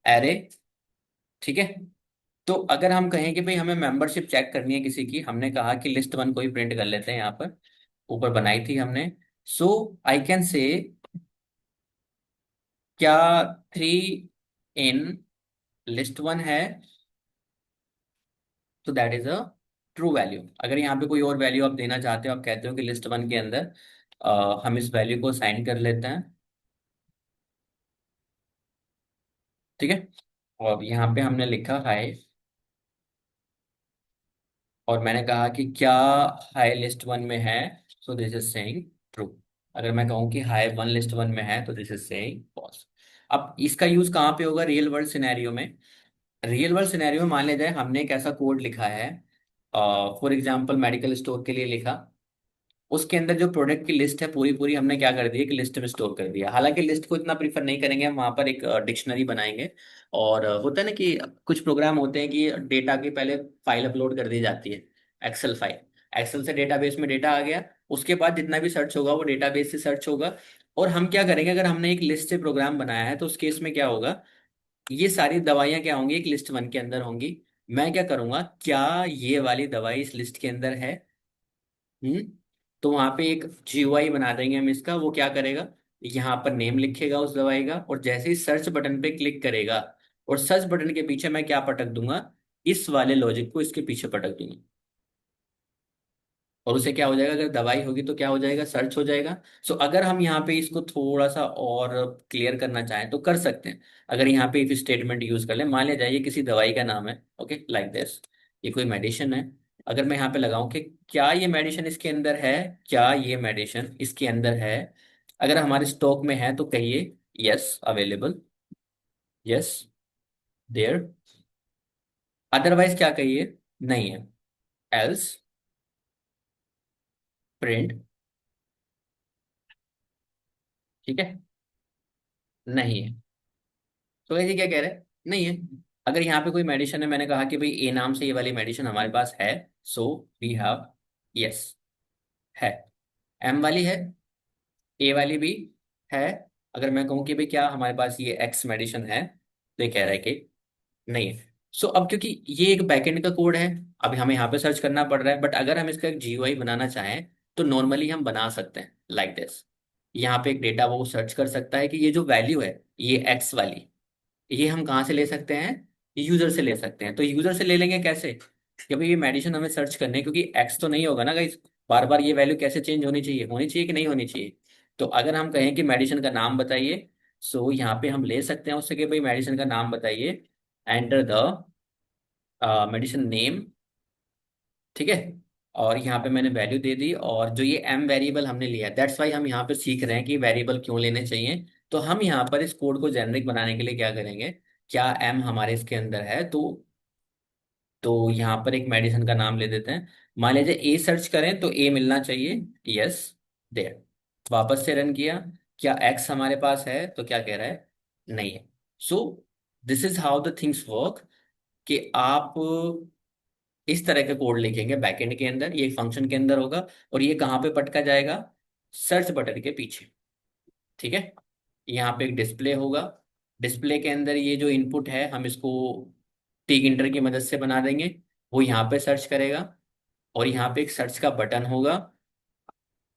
array. ठीक है, तो अगर हम कहें कि भाई हमें मेंबरशिप चेक करनी है किसी की, हमने कहा कि लिस्ट 1 को ही प्रिंट कर लेते हैं, यहाँ पर ऊपर बनाई थी हमने, सो आई कैन से क्या 3 इन लिस्ट वन है, तो that is a true value. अगर यहाँ पे कोई और वैल्यू आप देना चाहते हो, आप कहते हो कि लिस्ट वन के अंदर हम इस वैल्यू को साइन कर लेते हैं, ठीक है। और यहाँ पे हमने लिखा हाई, और मैंने कहा कि क्या हाई लिस्ट वन में है, सो दिस इज सेइंग ट्रू। अगर मैं कहूँ कि हाई वन लिस्ट वन में है, तो दिस इज सेइंग फॉल्स। अब इसका यूज कहाँ पे होगा? रियल वर्ल्ड सिनेरियो में। रियल वर्ल्ड सिनेरियो में मान लिया जाए हमने एक ऐसा कोड लिखा है, फॉर एग्जाम्पल मेडिकल स्टोर के लिए लिखा। उसके अंदर जो प्रोडक्ट की लिस्ट है पूरी पूरी हमने क्या कर दी है कि लिस्ट में स्टोर कर दिया। हालांकि लिस्ट को इतना प्रीफर नहीं करेंगे, हम वहां पर एक डिक्शनरी बनाएंगे। और होता है ना कि कुछ प्रोग्राम होते हैं कि डेटा की पहले फाइल अपलोड कर दी जाती है, एक्सेल फाइल। एक्सेल से डेटाबेस में डेटा आ गया, उसके बाद जितना भी सर्च होगा वो डेटाबेस से सर्च होगा। और हम क्या करेंगे, अगर हमने एक लिस्ट से प्रोग्राम बनाया है तो उस केस में क्या होगा, ये सारी दवाइयां क्या होंगी, एक लिस्ट वन के अंदर होंगी। मैं क्या करूंगा, क्या ये वाली दवाई इस लिस्ट के अंदर है? हम्म। तो वहां पे एक जीयूआई बना देंगे हम इसका। वो क्या करेगा, यहाँ पर नेम लिखेगा उस दवाई का, और जैसे ही सर्च बटन पे क्लिक करेगा, और सर्च बटन के पीछे मैं क्या पटक दूंगा, इस वाले लॉजिक को इसके पीछे पटक दूंगा। और उसे क्या हो जाएगा, अगर दवाई होगी तो क्या हो जाएगा, सर्च हो जाएगा। सो अगर हम यहाँ पे इसको थोड़ा सा और क्लियर करना चाहें तो कर सकते हैं। अगर यहाँ पे इफ स्टेटमेंट यूज कर ले, मान लिया जाए ये किसी दवाई का नाम है, ओके लाइक दिस, ये कोई मेडिसिन है। अगर मैं यहाँ पे लगाऊं कि क्या ये मेडिसिन इसके अंदर है, क्या ये मेडिसिन इसके अंदर है, अगर हमारे स्टॉक में है तो कहिए yes available, yes there. Otherwise क्या कहिए, नहीं है, एल्स प्रिंट, ठीक है, नहीं है। तो वैसे क्या कह रहे हैं, नहीं है। अगर यहाँ पे कोई मेडिसिन है, मैंने कहा कि भाई ए नाम से ये वाली मेडिसिन हमारे पास है, सो वी हैव यस, है। एम वाली है, ए वाली भी है। अगर मैं कहूँ कि भाई क्या हमारे पास ये एक्स मेडिसिन है, तो ये कह रहा है कि नहीं है। सो अब क्योंकि ये एक बैकएंड का कोड है, अभी हमें यहाँ पे सर्च करना पड़ रहा है, बट अगर हम इसका एक जीयूआई बनाना चाहें तो नॉर्मली हम बना सकते हैं लाइक दिस। यहाँ पे एक डेटा वो सर्च कर सकता है कि ये जो वैल्यू है, ये एक्स वाली, ये हम कहाँ से ले सकते हैं, यूजर से ले सकते हैं। तो यूजर से ले लेंगे कैसे, कि भाई ये मेडिसिन हमें सर्च करने है, क्योंकि एक्स तो नहीं होगा ना गाइस, बार बार ये वैल्यू कैसे चेंज होनी चाहिए कि नहीं होनी चाहिए। तो अगर हम कहें कि मेडिसिन का नाम बताइए, सो यहाँ पे हम ले सकते हैं उससे कि भाई मेडिसिन का नाम बताइए, एंटर द मेडिसिन नेम, ठीक है। और यहाँ पे मैंने वैल्यू दे दी, और जो ये एम वेरिएबल हमने लिया, दैट्स वाई हम यहाँ पे सीख रहे हैं कि वेरिएबल क्यों लेने चाहिए। तो हम यहाँ पर इस कोड को जेनरिक बनाने के लिए क्या करेंगे, क्या एम हमारे इसके अंदर है, तो यहाँ पर एक मेडिसिन का नाम ले देते हैं। मान लीजिए ए सर्च करें तो ए मिलना चाहिए, यस देयर। वापस से रन किया, क्या एक्स हमारे पास है, तो क्या कह रहा है, नहीं है। सो this is how the things work, कि आप इस तरह का कोड लिखेंगे बैकएंड के अंदर, ये फंक्शन के अंदर होगा, और ये कहाँ पे पटका जाएगा, सर्च बटन के पीछे, ठीक है। यहाँ पे एक डिस्प्ले होगा, डिस्प्ले के अंदर ये जो इनपुट है हम इसको टिक इंटर की मदद से बना देंगे। वो यहाँ पे सर्च करेगा, और यहाँ पे एक सर्च का बटन होगा,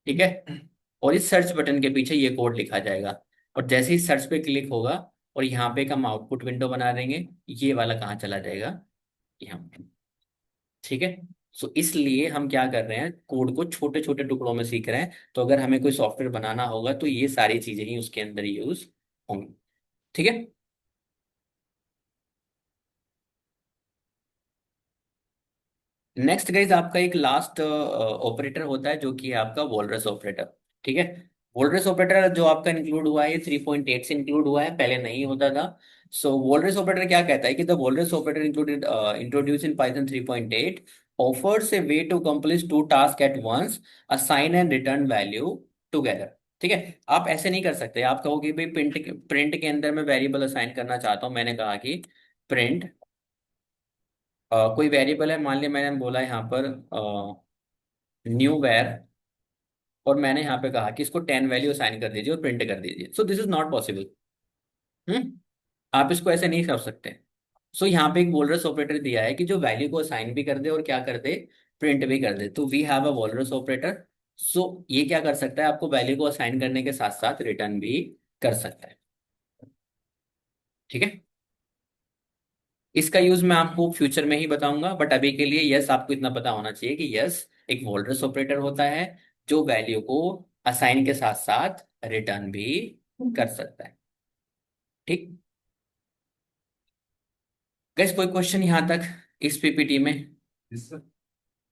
ठीक है। और इस सर्च बटन के पीछे ये कोड लिखा जाएगा, और जैसे ही सर्च पे क्लिक होगा, और यहाँ पे एक हम आउटपुट विंडो बना देंगे, ये वाला कहाँ चला जाएगा, यहाँ पे, ठीक है। सो इसलिए हम क्या कर रहे हैं, कोड को छोटे छोटे टुकड़ों में सीख रहे हैं। तो अगर हमें कोई सॉफ्टवेयर बनाना होगा तो ये सारी चीजें ही उसके अंदर यूज होंगी, ठीक है। नेक्स्ट गाइज आपका एक लास्ट ऑपरेटर होता है, जो कि है आपका वॉलरस ऑपरेटर, ठीक है। वॉलरस ऑपरेटर जो आपका इंक्लूड हुआ है, ये 3.8 से इंक्लूड हुआ है, पहले नहीं होता था। सो वॉलरस ऑपरेटर क्या कहता है कि the walrus operator included introduced in Python 3.8 offers a way to accomplish to task at once, assign and return value together, ठीक है। आप ऐसे नहीं कर सकते, आप कहोगे भाई प्रिंट प्रिंट के अंदर मैं वेरिएबल असाइन करना चाहता हूँ। मैंने कहा कि प्रिंट कोई वेरिएबल है, मान लिया मैंने बोला यहाँ पर न्यू वेर, और मैंने यहाँ पे कहा कि इसको 10 वैल्यू असाइन कर दीजिए और प्रिंट कर दीजिए। So this is not possible. Hmm. आप इसको ऐसे नहीं कर सकते। सो यहाँ पे एक वोल्रस ऑपरेटर दिया है कि जो वैल्यू को असाइन भी कर दे और क्या कर दे, प्रिंट भी कर दे। तो वी हैव अ वोल्रस ऑपरेटर, ये क्या कर सकता है, आपको वैल्यू को असाइन करने के साथ साथ रिटर्न भी कर सकता है। ठीक है, इसका यूज मैं आपको फ्यूचर में ही बताऊंगा, बट अभी के लिए यस आपको इतना पता होना चाहिए कि यस एक वोल्टर्स ऑपरेटर होता है जो वैल्यू को असाइन के साथ साथ रिटर्न भी कर सकता है। ठीक, गैस कोई क्वेश्चन यहां तक इस पीपीटी में? जिससे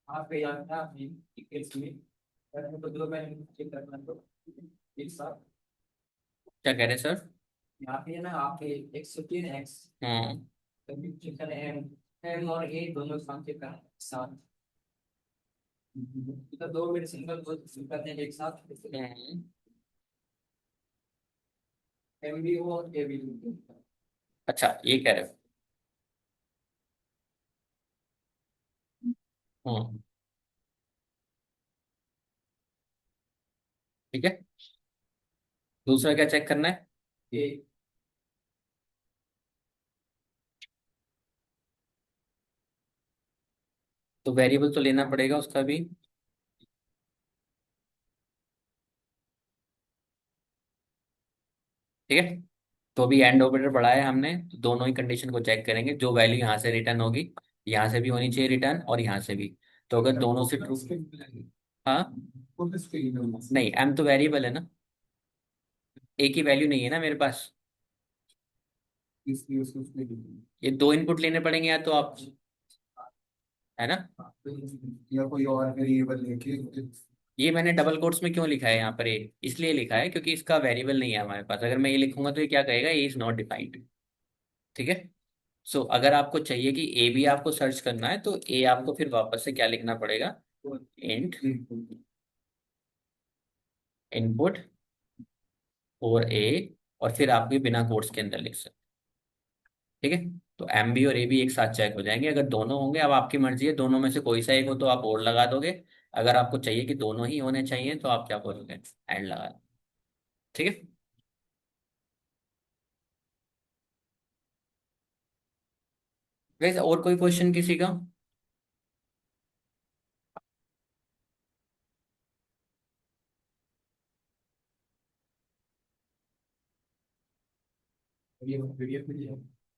आप यहाँ था इक्वल्स में बदलो मैं चेक करना तो एक साथ क्या कह रहे हैं सर? यहाँ पे है ना आपके एक्स तीन एक्स हम्म। तभी चेक करें एम और ए दोनों साथ चेक करें साथ तो दो मिनट सिंगल को चेक करते हैं एक साथ हम्म। एम भी हो और ए भी हो। अच्छा, ये कह रहे हो। ठीक है, दूसरा क्या चेक करना है? ए तो वेरिएबल तो लेना पड़ेगा उसका भी। ठीक है, तो अभी एंड ऑपरेटर बढ़ाया हमने, तो दोनों ही कंडीशन को चेक करेंगे, जो वैल्यू यहाँ से रिटर्न होगी यहाँ से भी होनी चाहिए रिटर्न, और यहाँ से भी। तो अगर दोनों से ट्रू, हाँ नहीं, एम तो वेरिएबल है ना, एक ही वैल्यू नहीं है ना मेरे पास, ये दो इनपुट लेने पड़ेंगे या तो आप, है ना। या कोई और वेरिएबल लेके ये मैंने डबल कोट्स में क्यों लिखा है यहाँ पर, ये इसलिए लिखा है क्योंकि इसका वेरिएबल नहीं है हमारे पास, अगर मैं ये लिखूंगा तो ये क्या कहेगा, ए इज नॉट डिफाइंड। ठीक है, अगर आपको चाहिए कि ए भी आपको सर्च करना है तो ए आपको फिर वापस से क्या लिखना पड़ेगा, इंट इनपुट और ए, और फिर आप भी बिना कोट्स के अंदर लिख सकते। ठीक है, तो एम बी और ए बी एक साथ चेक हो जाएंगे, अगर दोनों होंगे, अब आपकी मर्जी है, दोनों में से कोई सा एक हो तो आप और लगा दोगे, अगर आपको चाहिए कि दोनों ही होने चाहिए तो आप क्या करोगे, एंड लगा दो। ठीक है, वैसे और कोई क्वेश्चन किसी का? ये वीडियो